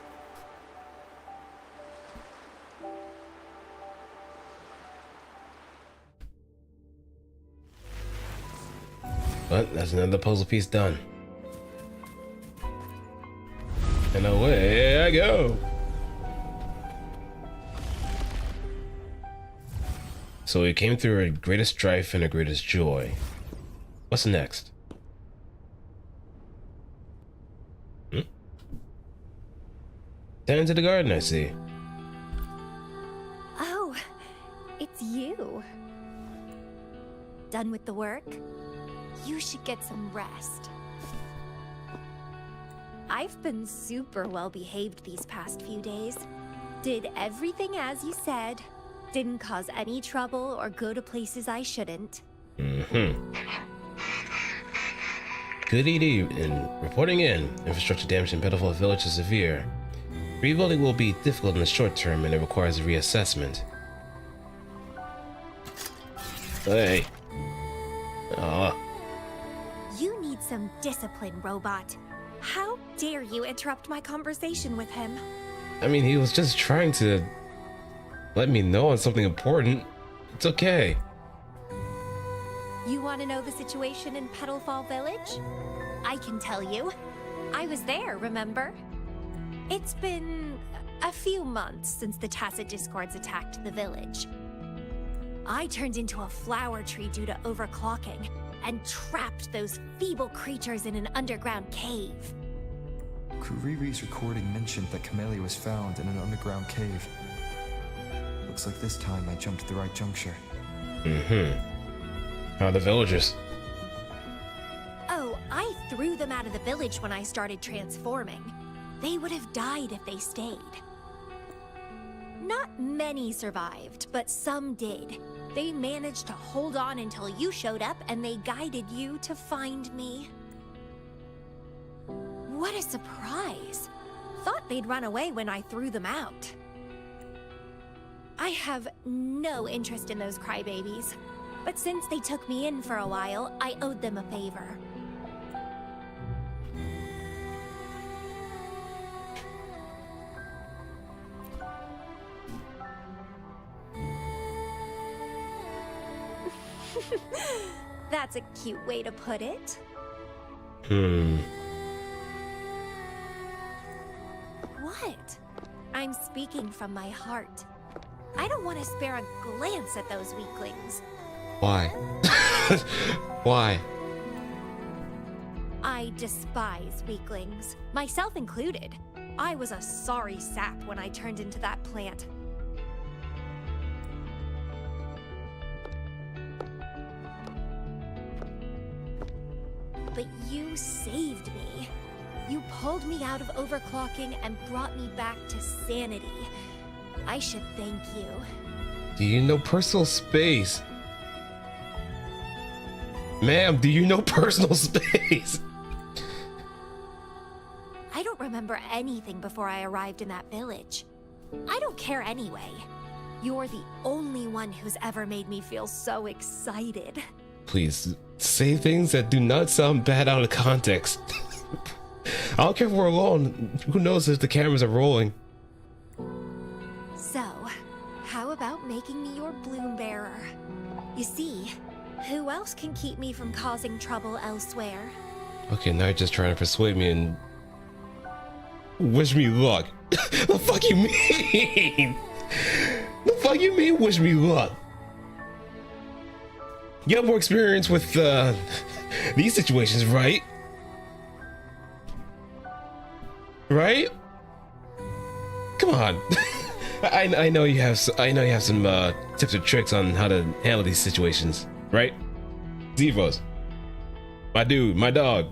But that's another puzzle piece done. And away I go. So we came through a greatest strife and a greatest joy. What's next? Down into the garden, I see. Oh, it's you. Done with the work? You should get some rest. I've been super well behaved these past few days. Did everything as you said. Didn't cause any trouble or go to places I shouldn't. Good evening. Reporting in. Infrastructure damage in Petalfall Village is severe. Rebuilding will be difficult in the short term and it requires a reassessment. Hey. Aw. You need some discipline, robot. How dare you interrupt my conversation with him? I mean, he was just trying to let me know on something important. It's okay. You want to know the situation in Petalfall Village? I can tell you. I was there, remember? It's been a few months since the Tacit Discords attacked the village. I turned into a flower tree due to overclocking and trapped those feeble creatures in an underground cave. Kuriri's recording mentioned that Camellia was found in an underground cave. Looks like this time I jumped at the right juncture. How are the villagers? Oh, I threw them out of the village when I started transforming. They would have died if they stayed. Not many survived, but some did. They managed to hold on until you showed up and they guided you to find me. What a surprise. Thought they'd run away when I threw them out. I have no interest in those crybabies. But since they took me in for a while, I owed them a favor. That's a cute way to put it. What? I'm speaking from my heart. I don't want to spare a glance at those weaklings. Why? Why? I despise weaklings, myself included. I was a sorry sap when I turned into that plant. But you saved me. You pulled me out of overclocking and brought me back to sanity. I should thank you. Do you know personal space? Ma'am, do you know personal space? I don't remember anything before I arrived in that village. I don't care anyway. You're the only one who's ever made me feel so excited. Please, say things that do not sound bad out of context. I don't care if we're alone. Who knows if the cameras are rolling? So, how about making me your bloom bearer? You see, who else can keep me from causing trouble elsewhere? Okay, now you're just trying to persuade me and wish me luck. The fuck you mean? The fuck you mean wish me luck? You have more experience with these situations, right? Right? Come on. I know you have some tips or tricks on how to handle these situations, right? Zevos, my dude, my dog.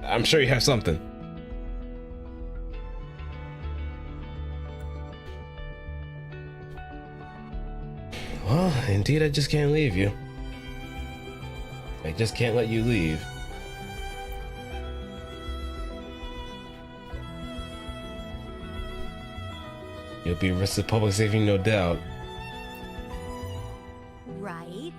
I'm sure you have something. Well, indeed, I just can't leave you. I just can't let you leave. You'll be a risk to public safety, no doubt. Right?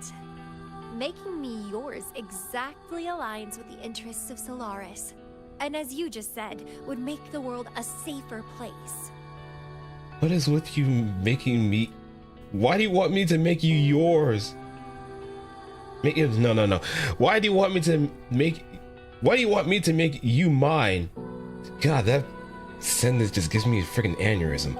Making me yours exactly aligns with the interests of Solaris. And as you just said, would make the world a safer place. What is with you making me... Why do you want me to make you yours? No. Why do you want me to make... Why do you want me to make you mine? God, that sentence just gives me a freaking aneurysm.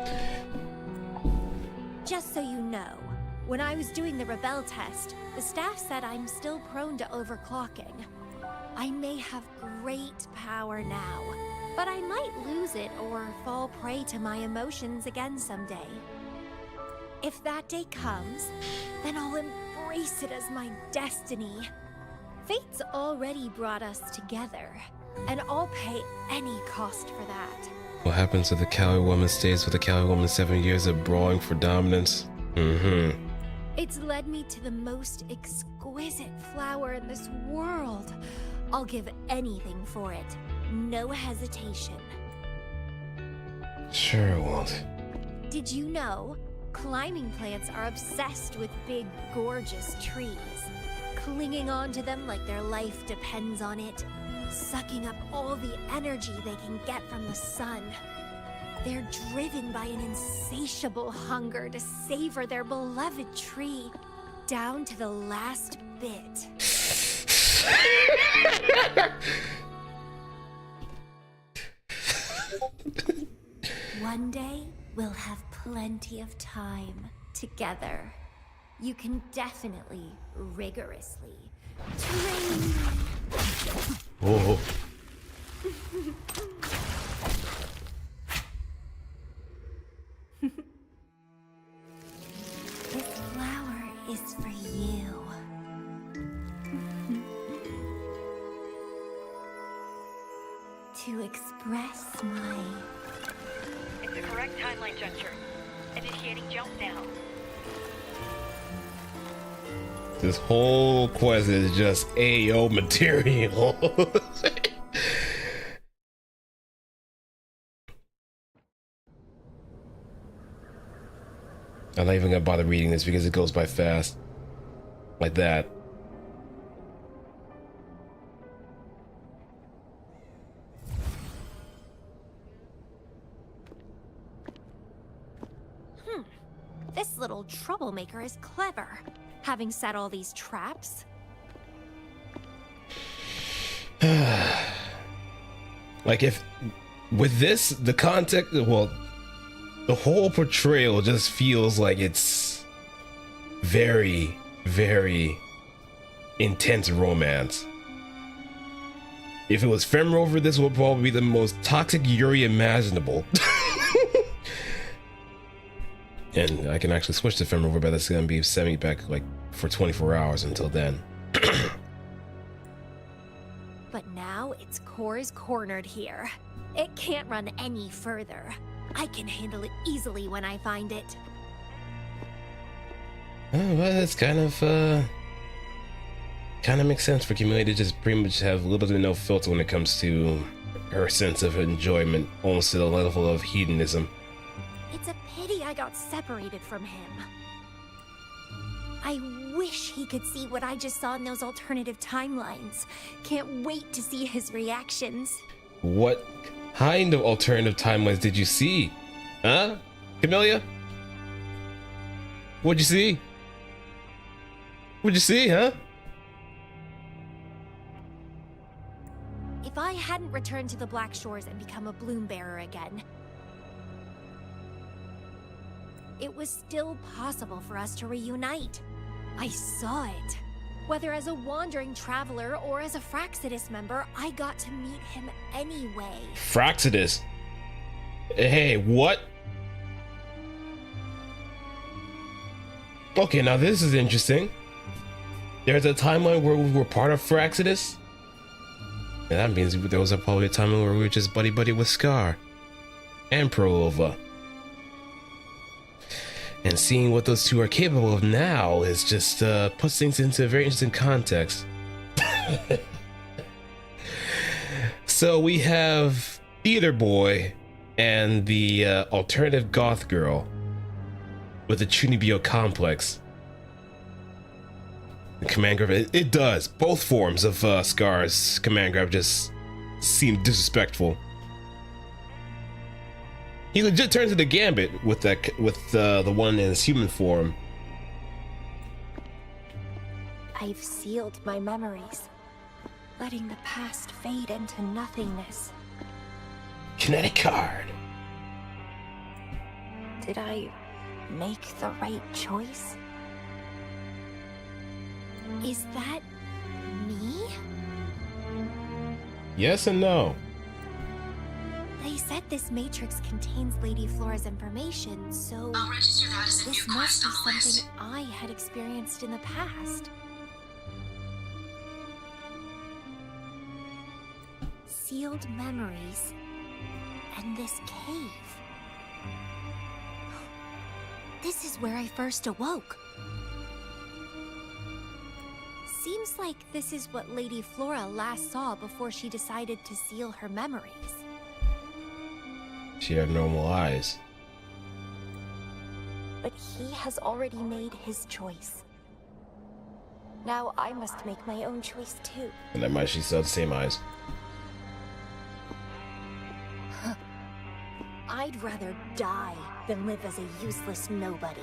Just so you know, when I was doing the Rebel test, the staff said I'm still prone to overclocking. I may have great power now, but I might lose it or fall prey to my emotions again someday. If that day comes, then I'll embrace it as my destiny. Fate's already brought us together, and I'll pay any cost for that. What happens if the Cali woman stays with the Cali woman 7 years of brawling for dominance? It's led me to the most exquisite flower in this world. I'll give anything for it. No hesitation. Sure won't. Did you know? Climbing plants are obsessed with big, gorgeous trees. Clinging onto them like their life depends on it. Sucking up all the energy they can get from the sun. They're driven by an insatiable hunger to savor their beloved tree, down to the last bit. One day, we'll have plenty of time together. You can definitely, rigorously train. Whoa. This flower is for you. To express my... It's the correct timeline juncture. Initiating jump now. This whole quest is just AO material. I'm not even gonna bother reading this because it goes by fast. Like that. This little troublemaker is clever, having set all these traps. Like, if with this, the context, well, the whole portrayal just feels like it's very, very intense romance. If it was Femrover, this would probably be the most toxic Yuri imaginable. And I can actually switch to Femrover, but that's gonna be send me back like for 24 hours until then. But now its core is cornered here. It can't run any further. I can handle it easily when I find it. Oh, well, it's kind of makes sense for Camellia to just pretty much have little to no filter when it comes to her sense of enjoyment, almost to the level of hedonism. It's a pity I got separated from him. I wish he could see what I just saw in those alternative timelines. Can't wait to see his reactions. What kind of alternative timelines did you see? Huh? Camellia? What'd you see? What'd you see, huh? If I hadn't returned to the Black Shores and become a bloom bearer again, it was still possible for us to reunite. I saw it. Whether as a wandering traveler or as a Fraxidus member, I got to meet him anyway. Fraxidus? Hey, what? Okay, now this is interesting. There's a timeline where we were part of Fraxidus? And that means there was probably a timeline where we were just buddy-buddy with Scar. And Prolova. And seeing what those two are capable of now is just puts things into a very interesting context. So we have Theater Boy and the alternative goth girl with the Chunibyo complex. The command grab, it does. Both forms of Scar's command grab just seem disrespectful. He legit turns into Gambit with the one in his human form. I've sealed my memories, letting the past fade into nothingness. Kinetic card. Did I make the right choice? Is that me? Yes and no. They said this matrix contains Lady Flora's information, so I'll register that as a this new must quest be on the list. something I had experienced in the past. Sealed memories and this cave. This is where I first awoke. Seems like this is what Lady Flora last saw before she decided to seal her memories. She had normal eyes. But he has already made his choice. Now I must make my own choice too. And that might she still have the same eyes. I'd rather die than live as a useless nobody.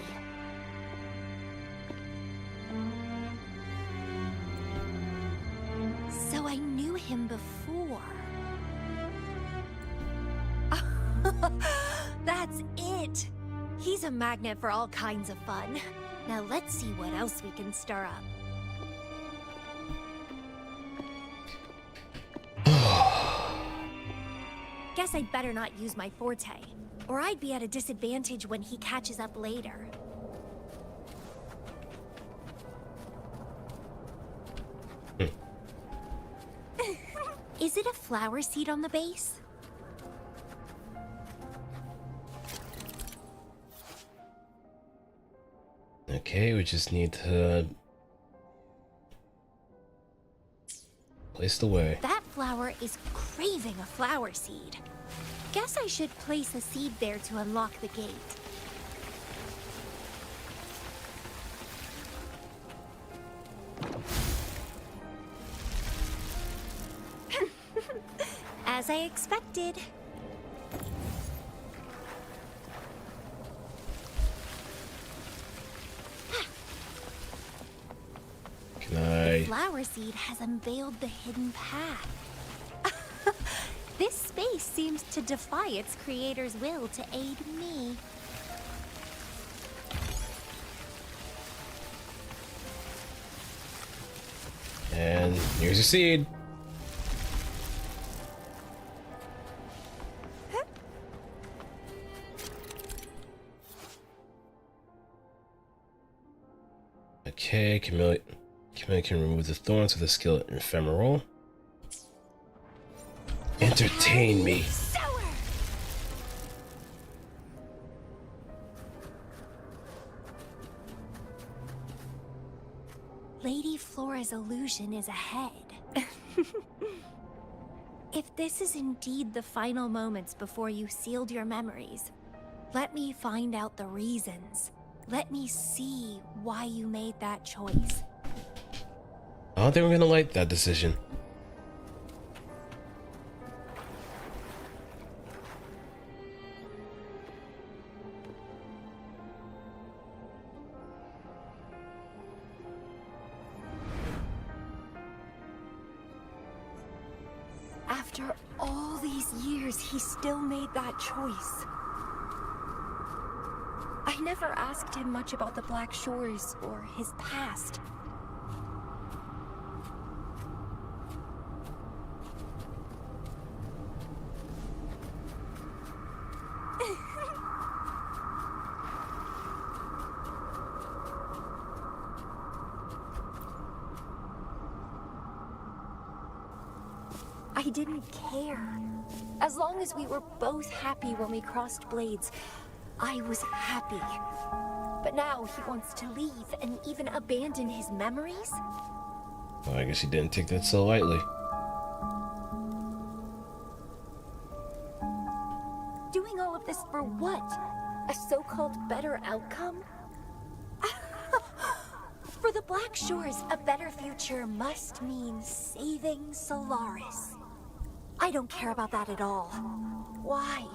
So I knew him before. That's it! He's a magnet for all kinds of fun. Now let's see what else we can stir up. Guess I'd better not use my forte, or I'd be at a disadvantage when he catches up later. Is it a flower seed on the base? Okay, we just need to place the way. That flower is craving a flower seed. Guess I should place a seed there to unlock the gate. I expected. Can I? Flower Seed has unveiled the hidden path. This space seems to defy its creator's will to aid me. And here's your seed. Okay, Camellia can remove the thorns with a skill ephemeral. Entertain me. Sour! Lady Flora's illusion is ahead. If this is indeed the final moments before you sealed your memories, let me find out the reasons. Let me see why you made that choice. I don't think we're gonna like that decision. After all these years, he still made that choice. I never asked him much about the Black Shores or his past. I didn't care. As long as we were both happy when we crossed blades, I was happy. But now he wants to leave and even abandon his memories? Well, I guess he didn't take that so lightly. Doing all of this for what? A so-called better outcome? For the Black Shores, a better future must mean saving Solaris. I don't care about that at all. Why?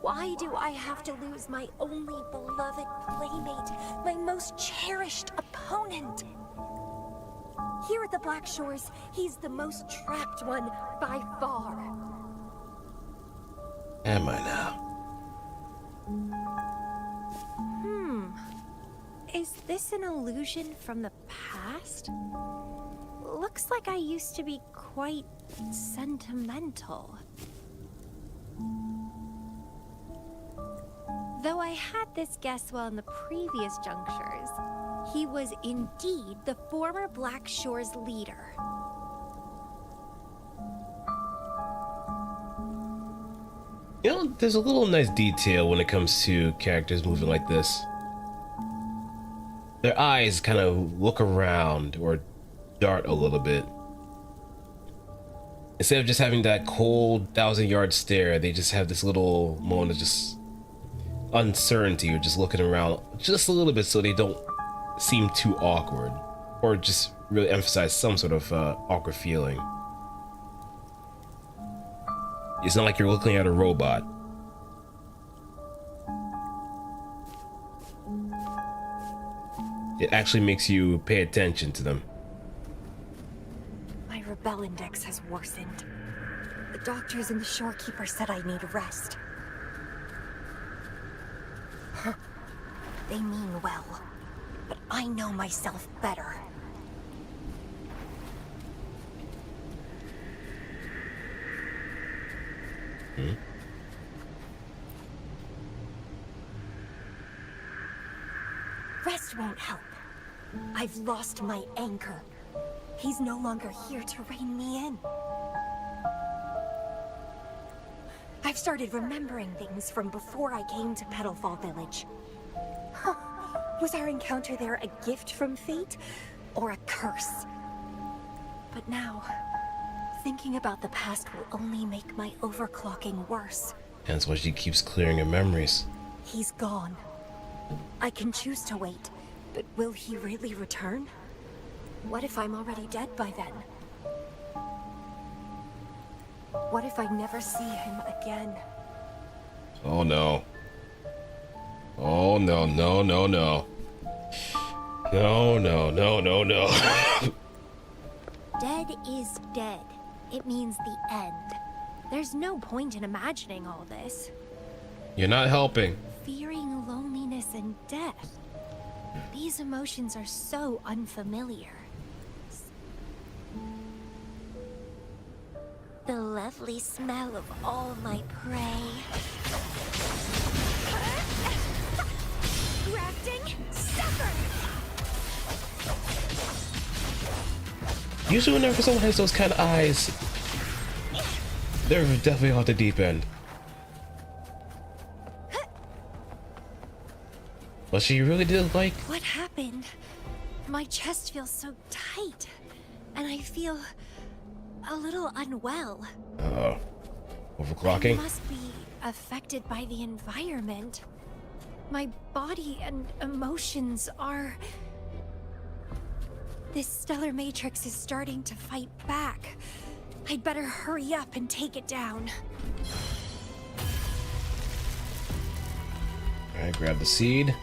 Why do I have to lose my only beloved playmate, my most cherished opponent? Here at the Black Shores, he's the most trapped one by far. Am I now? Is this an illusion from the past? Looks like I used to be quite sentimental. Though I had this guess well in the previous junctures, he was indeed the former Black Shores leader. You know, there's a little nice detail when it comes to characters moving like this. Their eyes kind of look around or dart a little bit. Instead of just having that cold 1,000-yard stare, they just have this little moment of just uncertainty or just looking around just a little bit so they don't seem too awkward or just really emphasize some sort of awkward feeling. It's not like you're looking at a robot. It actually makes you pay attention to them. My rebel index has worsened. The doctors and the shorekeeper said I need rest. Huh. They mean well, but I know myself better. Rest won't help. I've lost my anchor. He's no longer here to rein me in. I've started remembering things from before I came to Petalfall Village. Huh. Was our encounter there a gift from fate or a curse? But now, thinking about the past will only make my overclocking worse. That's why she keeps clearing her memories. He's gone. I can choose to wait, but will he really return? What if I'm already dead by then? What if I never see him again? Oh no. Oh no, no, no, no. No, no, no, no, no. Dead is dead. It means the end. There's no point in imagining all this. You're not helping. Fearing loneliness and death. These emotions are so unfamiliar. The lovely smell of all my prey. Grafting, suffer! Usually whenever someone has those kind of eyes, they're definitely off the deep end. But she really did like... What happened? My chest feels so tight, and I feel a little unwell. Uh-oh. I Overclocking? must be affected by the environment. My body and emotions are... This stellar matrix is starting to fight back. I'd better hurry up and take it down. Alright, grab the seed.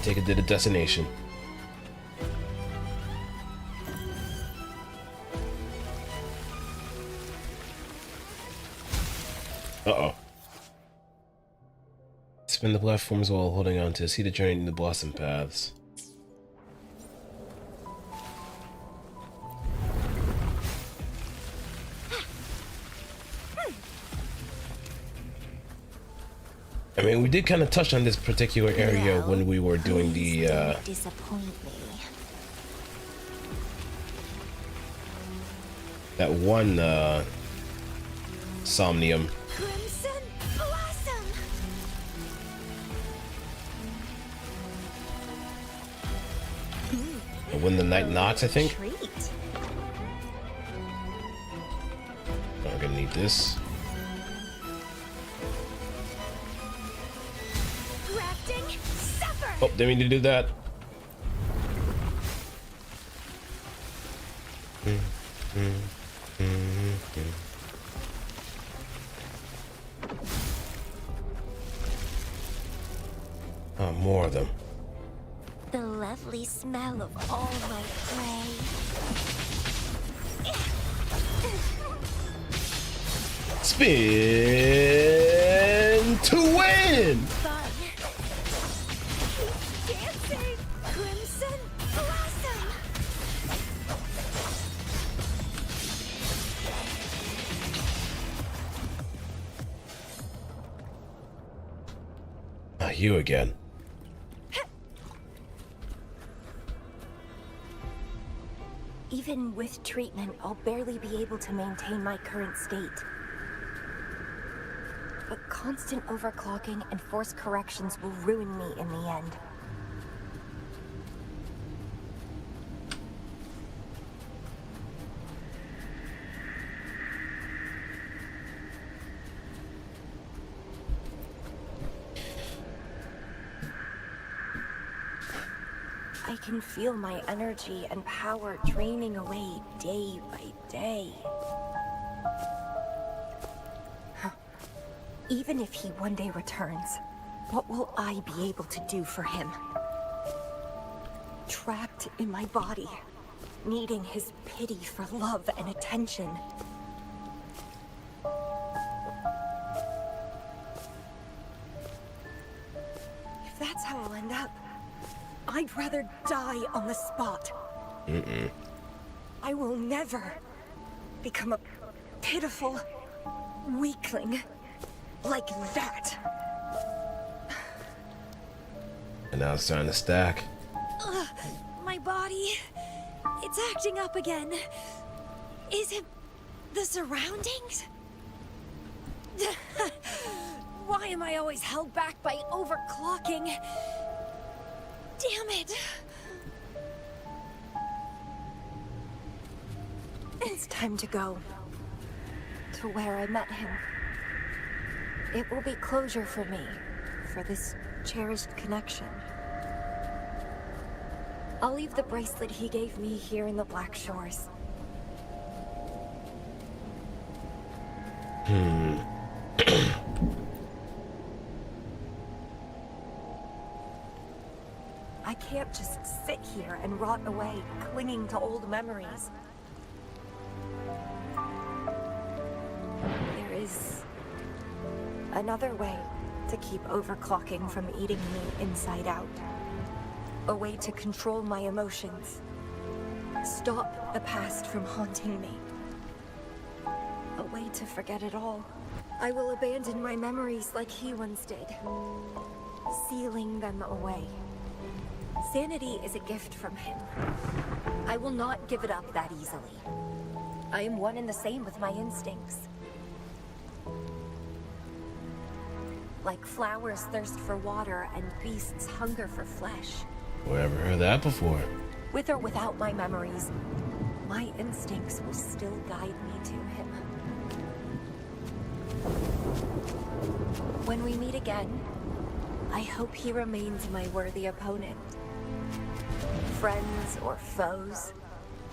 Take it to the destination. Uh-oh. Spin the platforms while holding on to see the journey in the blossom paths. I mean, we did kind of touch on this particular area when we were doing the, Disappoint me. that one, Somnium. Crimson Blossom! When the night knocks, I think. Treat. I'm gonna need this. Grafting, suffer! Oh, didn't mean to do that. Oh, more of them. The lovely smell of all my prey. Spin to win! Fun. Keep dancing! Crimson Blossom! Not you again. Even with treatment, I'll barely be able to maintain my current state. But constant overclocking and forced corrections will ruin me in the end. I can feel my energy and power draining away day by day. Even if he one day returns, what will I be able to do for him? Trapped in my body, needing his pity for love and attention. If that's how I'll end up, I'd rather die on the spot. I will never become a pitiful weakling like that. And now it's starting to stack. Ugh, my body, it's acting up again. Is it the surroundings? Why am I always held back by overclocking? Damn it! It's time to go. To where I met him. It will be closure for me, for this cherished connection. I'll leave the bracelet he gave me here in the Black Shores. I can't just sit here and rot away, clinging to old memories. There is another way to keep overclocking from eating me inside out. A way to control my emotions. Stop the past from haunting me. A way to forget it all. I will abandon my memories like he once did, sealing them away. Sanity is a gift from him. I will not give it up that easily. I am one and the same with my instincts. Like flowers thirst for water and beasts hunger for flesh. Never heard that before. With or without my memories, my instincts will still guide me to him. When we meet again, I hope he remains my worthy opponent. Friends or foes,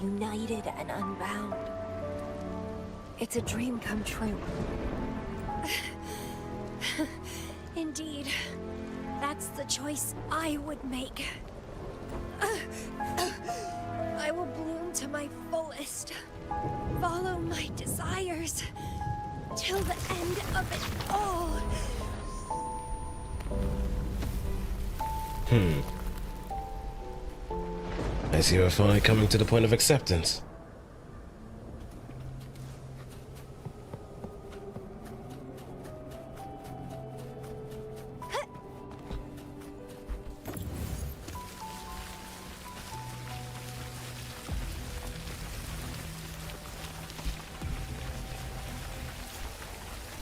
united and unbound. It's a dream come true. Indeed, that's the choice I would make. I will bloom to my fullest, follow my desires, till the end of it all. I see we're finally coming to the point of acceptance.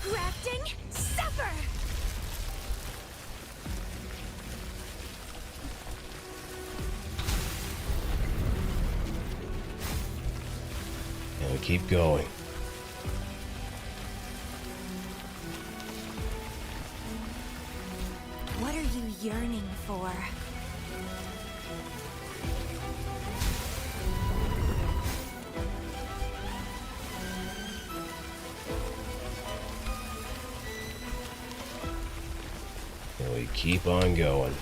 Grafting, suffer! And we keep going. What are you yearning for? And we keep on going.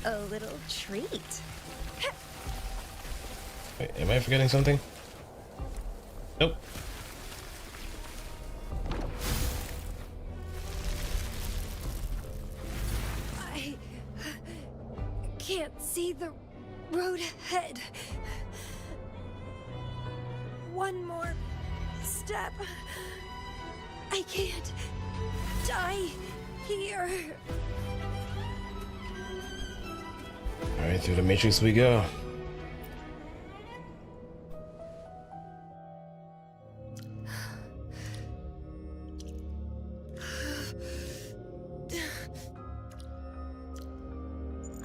A little treat. Wait, am I forgetting something? Nope. I can't see the road ahead. One more step. I can't die here. All right, through the matrix we go.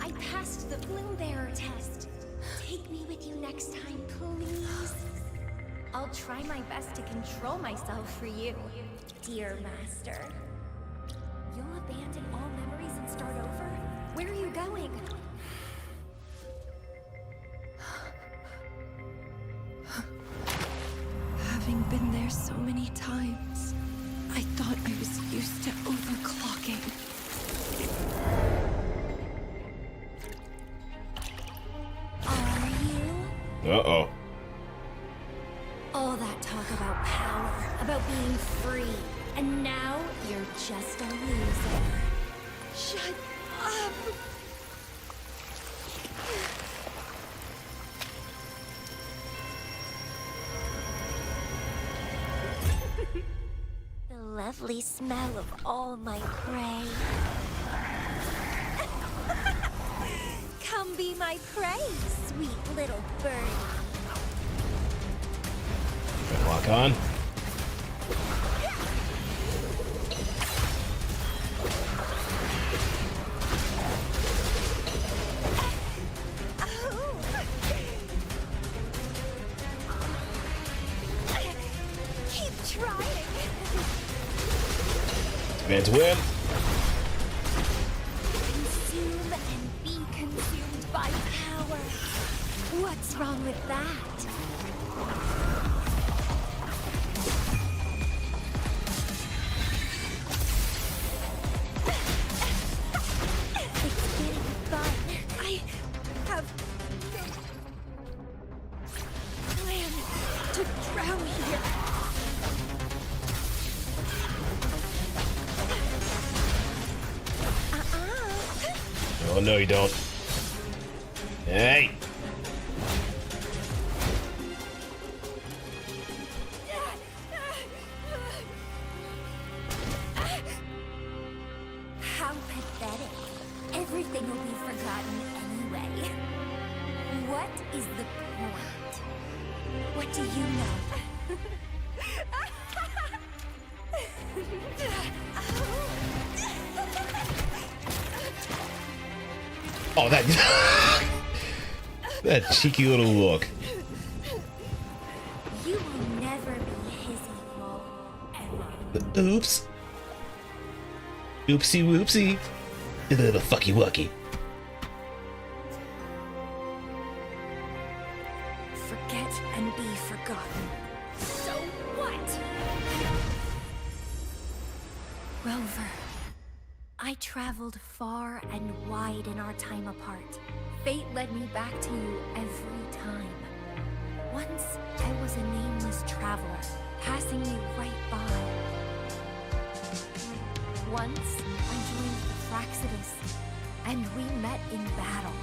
I passed the Bloom Bearer test. Take me with you next time, please. I'll try my best to control myself for you, dear master. You'll abandon all memories and start over? Where are you going? Having been there so many times, I thought I was used to overclocking. Are you? Uh-oh. All that talk about power, about being free, and now you're just a loser. Shut up! The lovely smell of all my prey. Come be my prey, sweet little bird. Lock on. Keep trying. Man to win. Consume and be consumed by power. What's wrong with that? Oh, no, you don't. Hey! How pathetic. Everything will be forgotten anyway. What is the point? What do you know? Oh, that that cheeky little look. You will never be his equal, ever. Oops. Oopsie whoopsie. You little fucky wucky. Forget and be forgotten. So what? Rover, I traveled far and wide in our time apart. Fate led me back to you every time. Once, I was a nameless traveler, passing you right by. Once, I joined the Fraxidus, and we met in battle.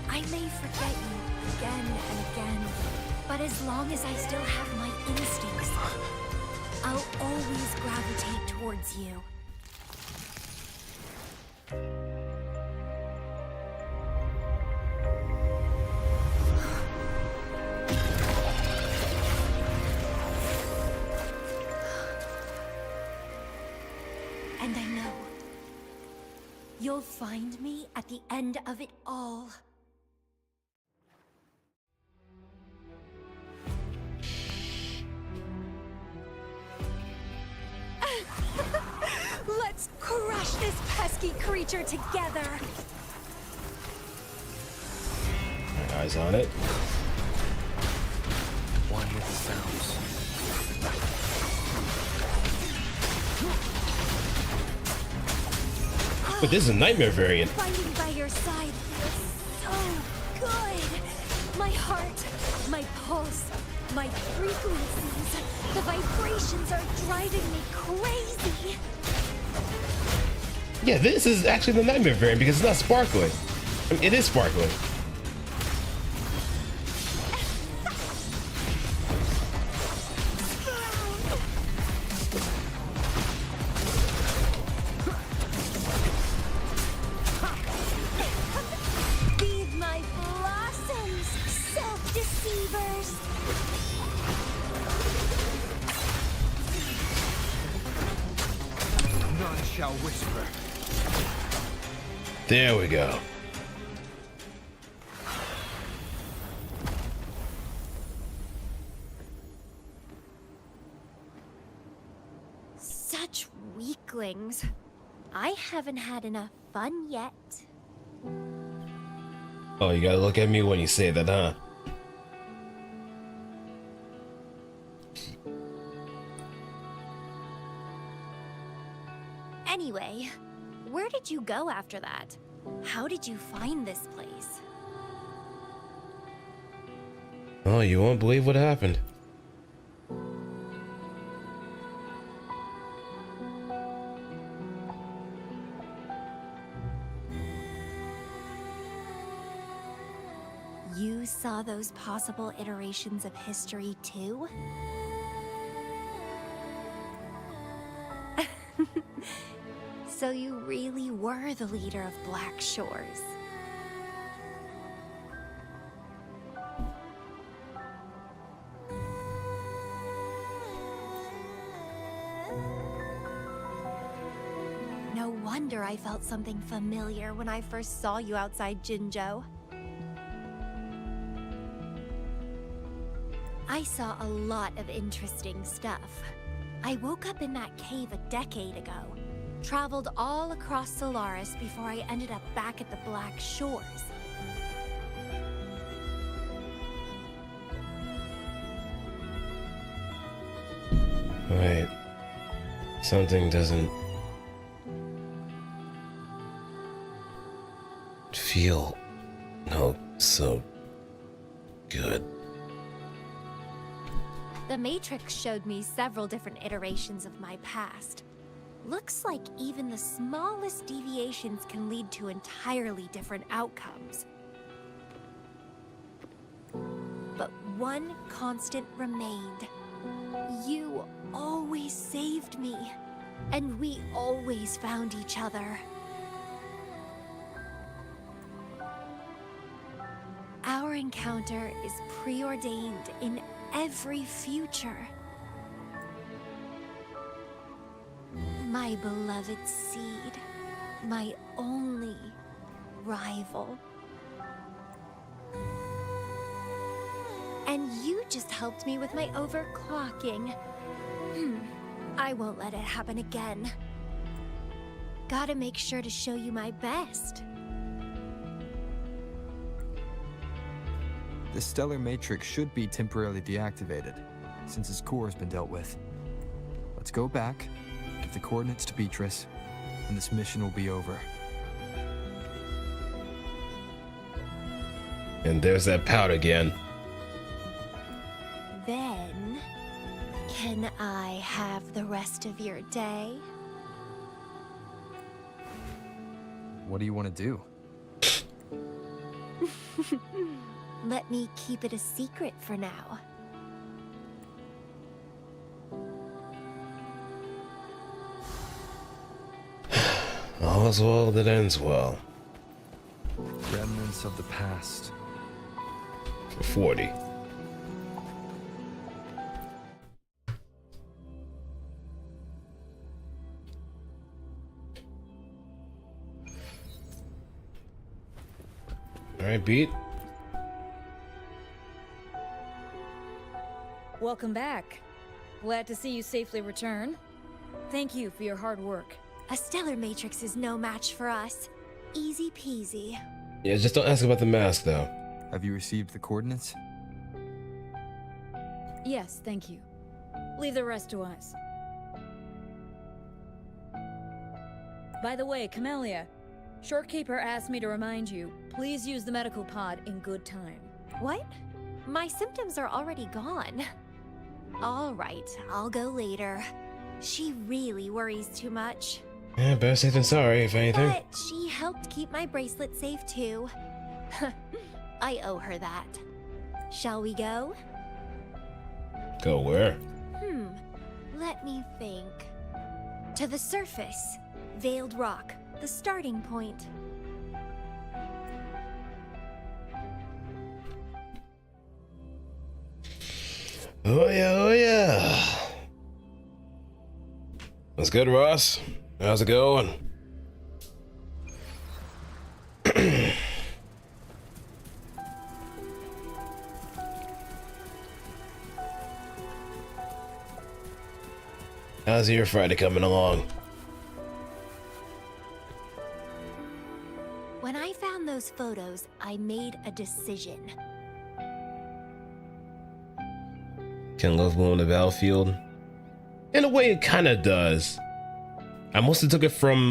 I may forget you again and again, but as long as I still have my instincts, I'll always gravitate towards you. And I know you'll find me at the end of it all. Let's crush this pesky creature together. Eyes on it. One with the sounds. But this is a nightmare variant. Fighting by your side feels so good. My heart, my pulse, my frequencies, the vibrations are driving me crazy. Yeah, this is actually the nightmare variant because it's not sparkling. I mean, it is sparkling. Feed my blossoms, self-deceivers. None shall whisper. There we go. Such weaklings. I haven't had enough fun yet. Oh, you gotta look at me when you say that, huh? Anyway, where did you go after that? How did you find this place? Oh, you won't believe what happened. You saw those possible iterations of history too? So you really were the leader of Black Shores. No wonder I felt something familiar when I first saw you outside Jinzhou. I saw a lot of interesting stuff. I woke up in that cave a decade ago, traveled all across Solaris before I ended up back at the Black Shores. Wait. Something doesn't feel so good. The Matrix showed me several different iterations of my past. Looks like even the smallest deviations can lead to entirely different outcomes. But one constant remained. You always saved me, and we always found each other. Our encounter is preordained in every future. My beloved seed, my only rival. And you just helped me with my overclocking. I won't let it happen again. Gotta make sure to show you my best. The stellar matrix should be temporarily deactivated, since its core has been dealt with. Let's go back, give the coordinates to Beatrice, and this mission will be over. And there's that pout again. Then, can I have the rest of your day? What do you want to do? Let me keep it a secret for now. All's well that ends well. Remnants of the past. For 40. Alright, Beat. Welcome back. Glad to see you safely return. Thank you for your hard work. A stellar matrix is no match for us. Easy peasy. Yeah, just don't ask about the mask, though. Have you received the coordinates? Yes, thank you. Leave the rest to us. By the way, Camellia, Shortkeeper asked me to remind you, please use the medical pod in good time. What? My symptoms are already gone. All right, I'll go later. She really worries too much. Yeah, better safe than sorry, if anything. But she helped keep my bracelet safe too. I owe her that. Shall we go? Go where? Let me think. To the surface. Veiled Rock, the starting point. Oh yeah, oh yeah. That's good, Ross. How's it going? How's your Friday coming along? When I found those photos, I made a decision. Can love blow on the battlefield? In a way, it kind of does. I mostly took it from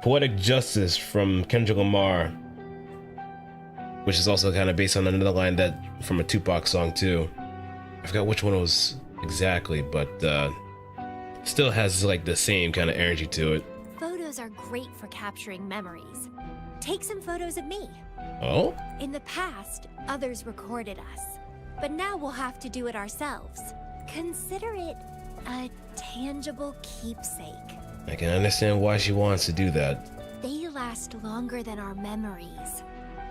Poetic Justice from Kendrick Lamar, which is also kind of based on another line that from a Tupac song too. I forgot which one it was exactly, but still has like the same kind of energy to it. Photos are great for capturing memories. Take some photos of me. Oh? In the past, others recorded us, but now we'll have to do it ourselves. Consider it a tangible keepsake. I can understand why she wants to do that. They last longer than our memories.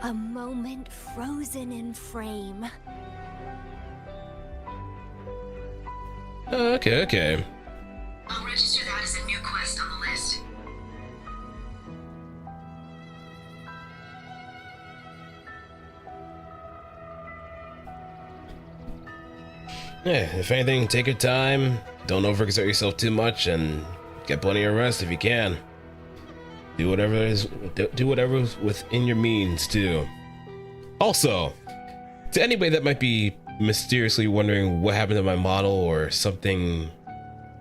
A moment frozen in frame. Okay. I'll register that as a new quest on the list. Yeah, if anything, take your time. Don't overexert yourself too much, and get plenty of rest if you can. Do whatever is within your means too. Also, to anybody that might be mysteriously wondering what happened to my model or something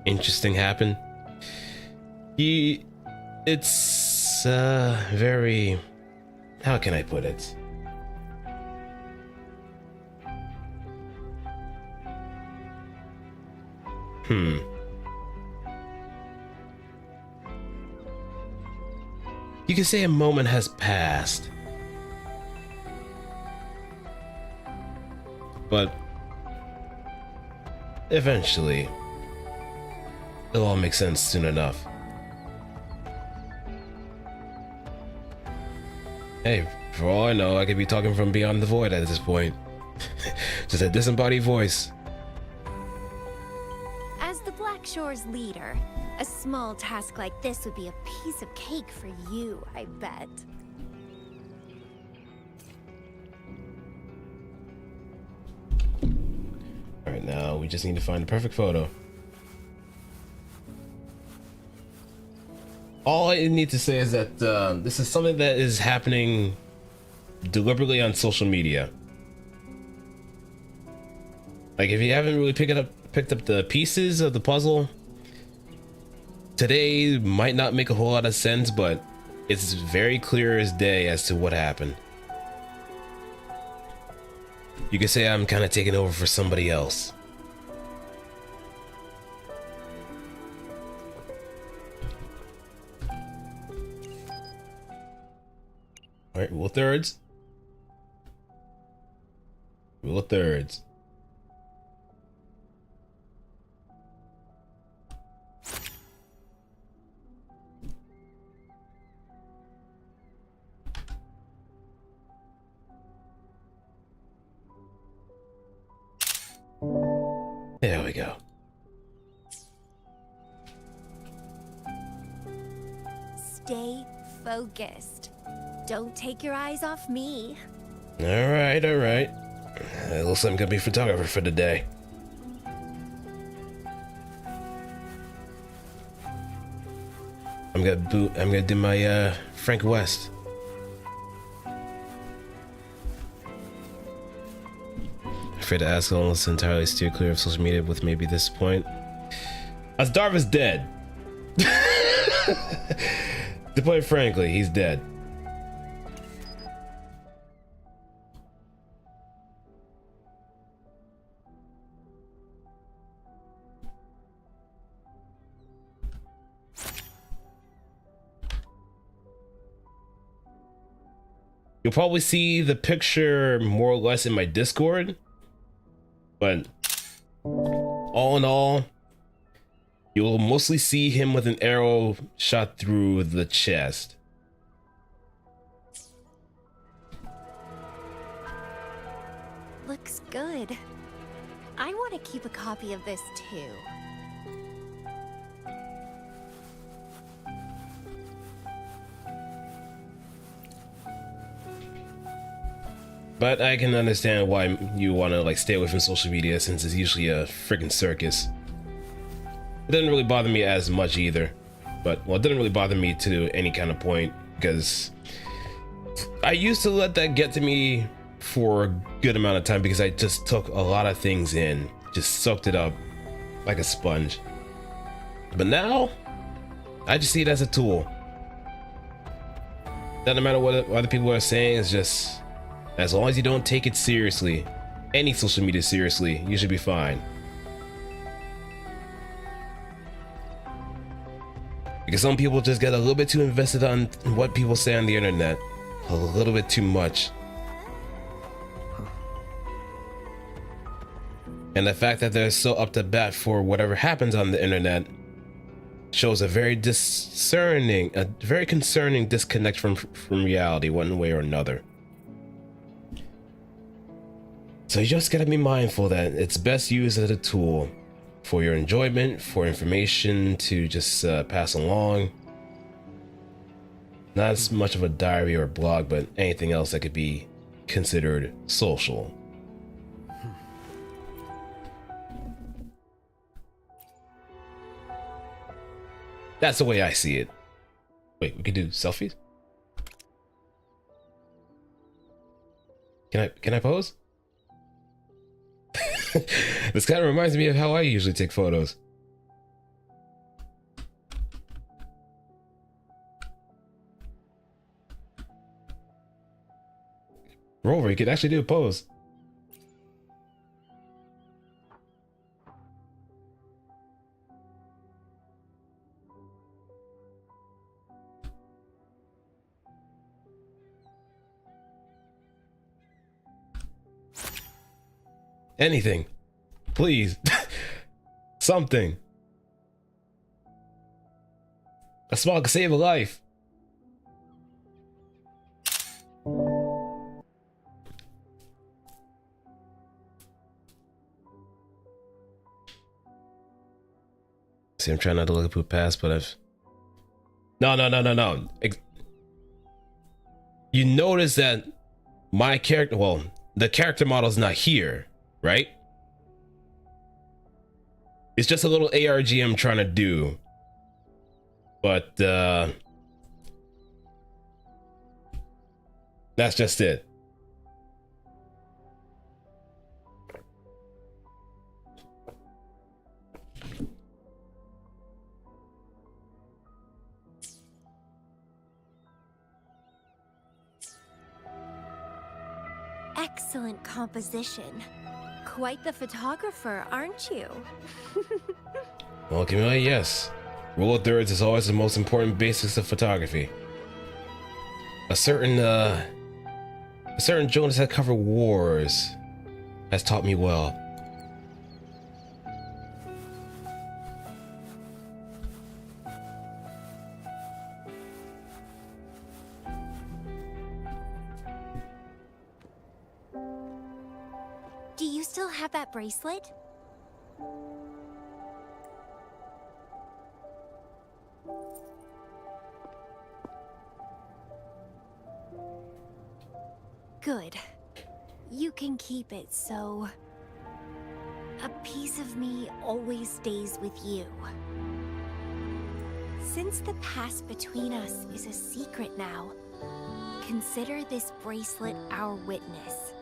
interesting happened, it's very, how can I put it? You can say a moment has passed. But eventually, it'll all make sense soon enough. Hey, for all I know, I could be talking from beyond the void at this point. Just a disembodied voice. As the Black Shore's leader, a small task like this would be a piece of cake for you, I bet. Alright, now we just need to find the perfect photo. All I need to say is that this is something that is happening deliberately on social media. Like, if you haven't really picked up the pieces of the puzzle, today might not make a whole lot of sense, but it's very clear as day as to what happened. You could say I'm kind of taking over for somebody else. All right, rule of thirds. Rule of thirds. There we go. Stay focused. Don't take your eyes off me. All right, all right. Looks like I'm gonna be photographer for the day. I'm gonna do my Frank West. Afraid to ask, almost entirely steer clear of social media with maybe this point. Otsdarva's dead. To put it frankly, he's dead. You'll probably see the picture more or less in my Discord, but all in all, you'll mostly see him with an arrow shot through the chest. Looks good. I want to keep a copy of this too. But I can understand why you want to like stay away from social media, since it's usually a freaking circus. It doesn't really bother me as much either, but well, it doesn't really bother me to any kind of point, because I used to let that get to me for a good amount of time because I just took a lot of things in, just soaked it up like a sponge. But now I just see it as a tool. Doesn't matter what other people are saying, it's just, as long as you don't take it seriously, any social media seriously, you should be fine. Because some people just get a little bit too invested on what people say on the internet. A little bit too much. And the fact that they're so up to bat for whatever happens on the internet shows a very concerning disconnect from reality, one way or another. So you just gotta be mindful that it's best used as a tool for your enjoyment, for information to just pass along. Not as much of a diary or blog, but anything else that could be considered social. That's the way I see it. Wait, we can do selfies? Can I pose? This kind of reminds me of how I usually take photos. Rover, you could actually do a pose. Anything. Please. Something. A small could save a life. See, I'm trying not to look at past, but I've... No. You notice that my character, well, the character model is not here, right? It's just a little ARG I'm trying to do. But, that's just it. Excellent composition. Quite the photographer, aren't you? Well, Camilla, yes. Rule of thirds is always the most important basics of photography. A certain Jonas that covered wars has taught me well. Do you still have that bracelet? Good. You can keep it, so... a piece of me always stays with you. Since the past between us is a secret now, consider this bracelet our witness.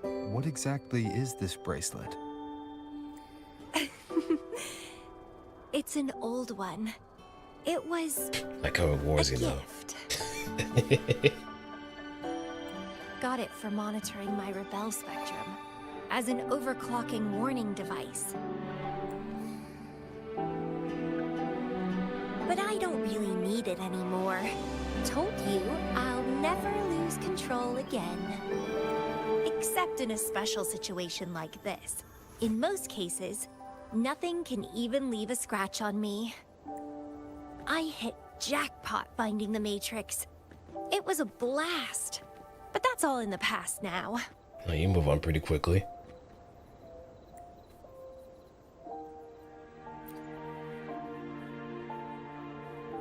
What exactly is this bracelet? It's an old one. It was I covered wars, a you know. gift. Got it for monitoring my rebel spectrum as an overclocking warning device. But I don't really need it anymore. Told you I'll never lose control again. Except in a special situation like this. In most cases, nothing can even leave a scratch on me. I hit jackpot finding the Matrix. It was a blast. But that's all in the past now. Oh, you move on pretty quickly.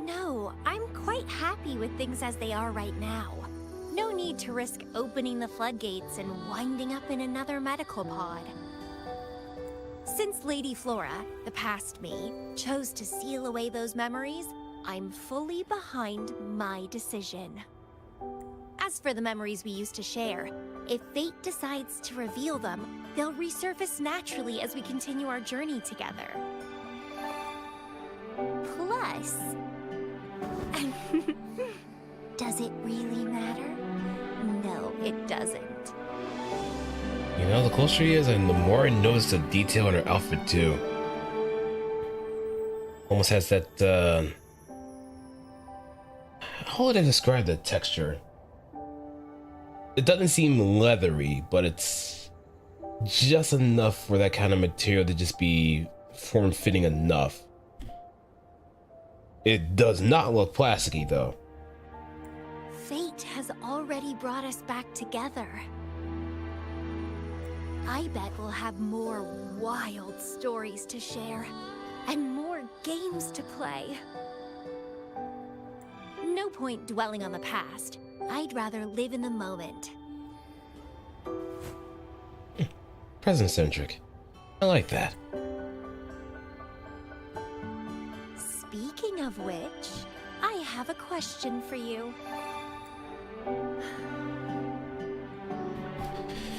No, I'm quite happy with things as they are right now. No need to risk opening the floodgates and winding up in another medical pod. Since Lady Flora, the past me, chose to seal away those memories, I'm fully behind my decision. As for the memories we used to share, if fate decides to reveal them, they'll resurface naturally as we continue our journey together. Plus... does it really matter? No, it doesn't. You know, the closer she is, and the more I notice the detail in her outfit too. Almost has that, how would I describe the texture? It doesn't seem leathery, but it's just enough for that kind of material to just be form-fitting enough. It does not look plasticky though. Fate has already brought us back together. I bet we'll have more wild stories to share, and more games to play. No point dwelling on the past. I'd rather live in the moment. Present-centric. I like that. Speaking of which, I have a question for you.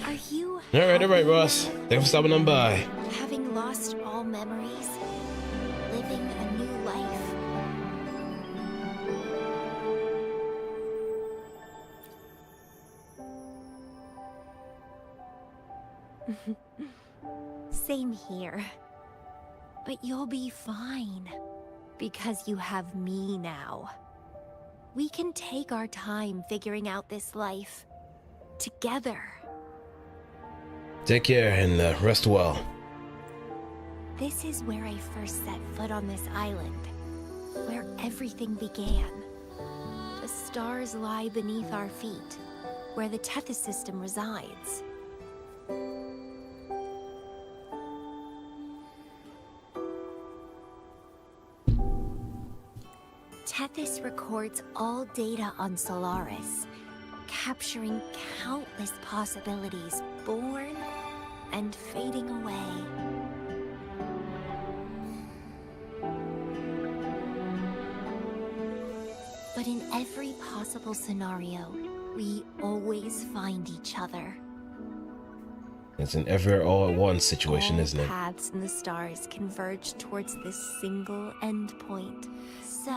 Are you Alright, happy Ross. now? Thanks for stopping on by. Having lost all memories, living a new life. Same here. But you'll be fine, because you have me now. We can take our time figuring out this life together. Take care and rest well. This is where I first set foot on this island, where everything began. The stars lie beneath our feet, where the Tethys system resides. Tethys records all data on Solaris, capturing countless possibilities born and fading away. But in every possible scenario, we always find each other. It's an ever all at once situation, All isn't it? paths in the stars converge towards this single endpoint. So,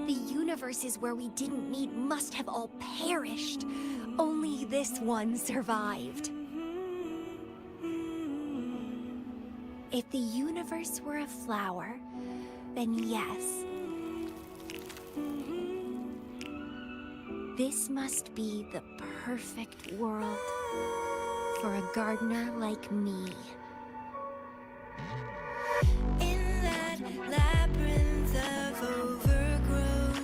the universes where we didn't meet must have all perished. Only this one survived. If the universe were a flower, then yes. This must be the perfect world for a gardener like me. In that labyrinth of overgrowth,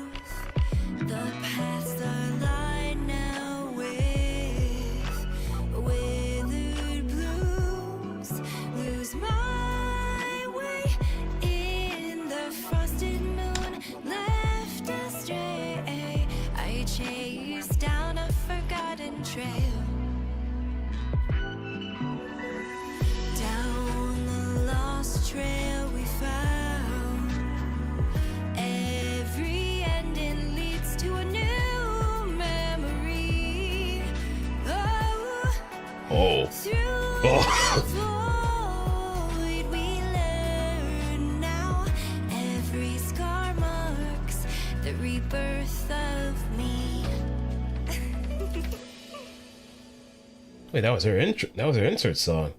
the paths are lined now with withered blooms. Lose my way in the frosted moon, left astray. I chase down a forgotten trail. Down the lost trail we found. Every ending leads to a new memory. Oh. Through Oh. the void we learn now. Every scar marks the rebirth of me. Wait, that was her intro. That was her insert song.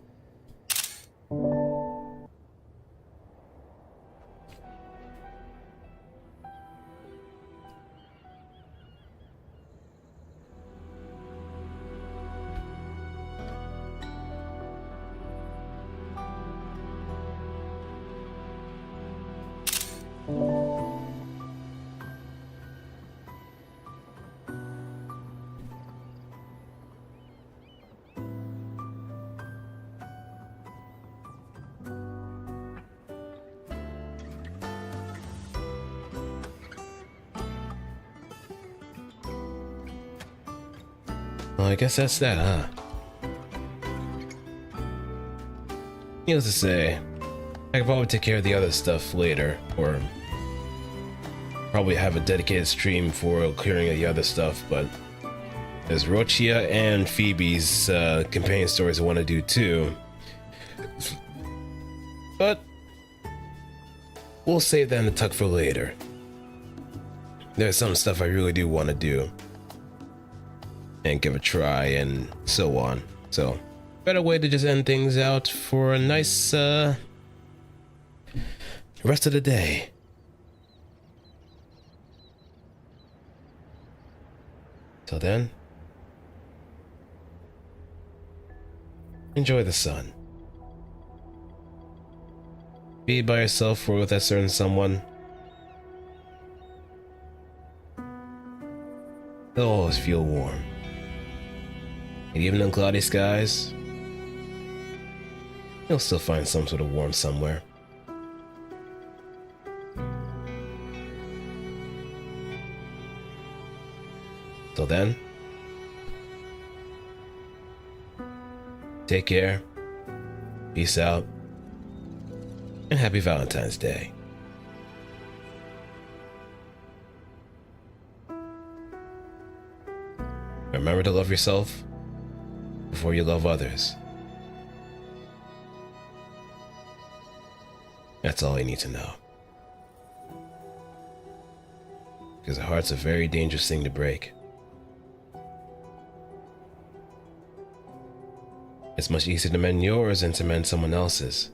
Well, I guess that's that, huh? Needless to say, I could probably take care of the other stuff later, or probably have a dedicated stream for clearing the other stuff, but there's Rochia and Phoebe's companion stories I want to do too. But we'll save that in the tuck for later. There's some stuff I really do want to do and give a try and so on. So, better way to just end things out for a nice rest of the day. Till then, enjoy the sun. Be by yourself or with that certain someone. They'll always feel warm. And even in cloudy skies, you'll still find some sort of warmth somewhere. Till then, take care, peace out, and happy Valentine's Day. Remember to love yourself before you love others. That's all you need to know. Because a heart's a very dangerous thing to break. It's much easier to mend yours than to mend someone else's.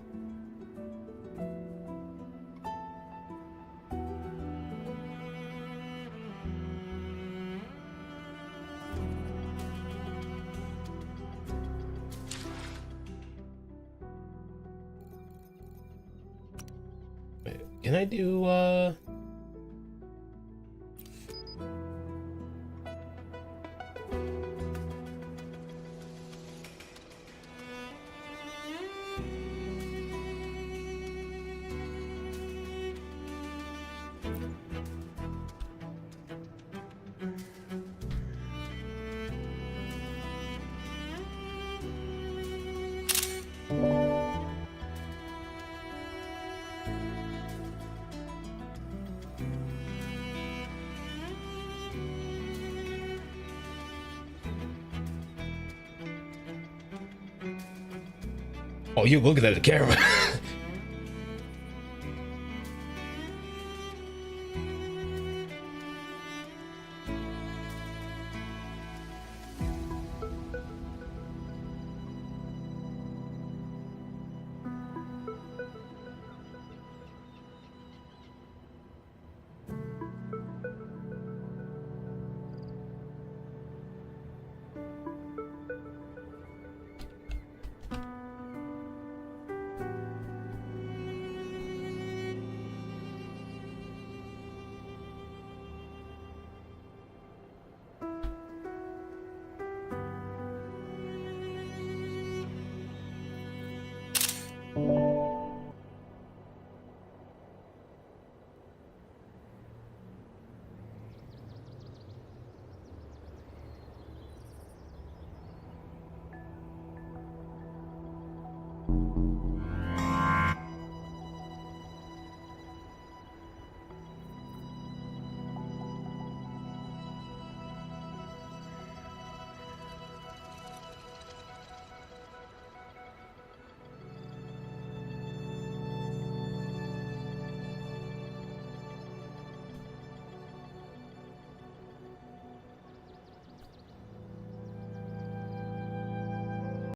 Can I do oh, you looking at the camera.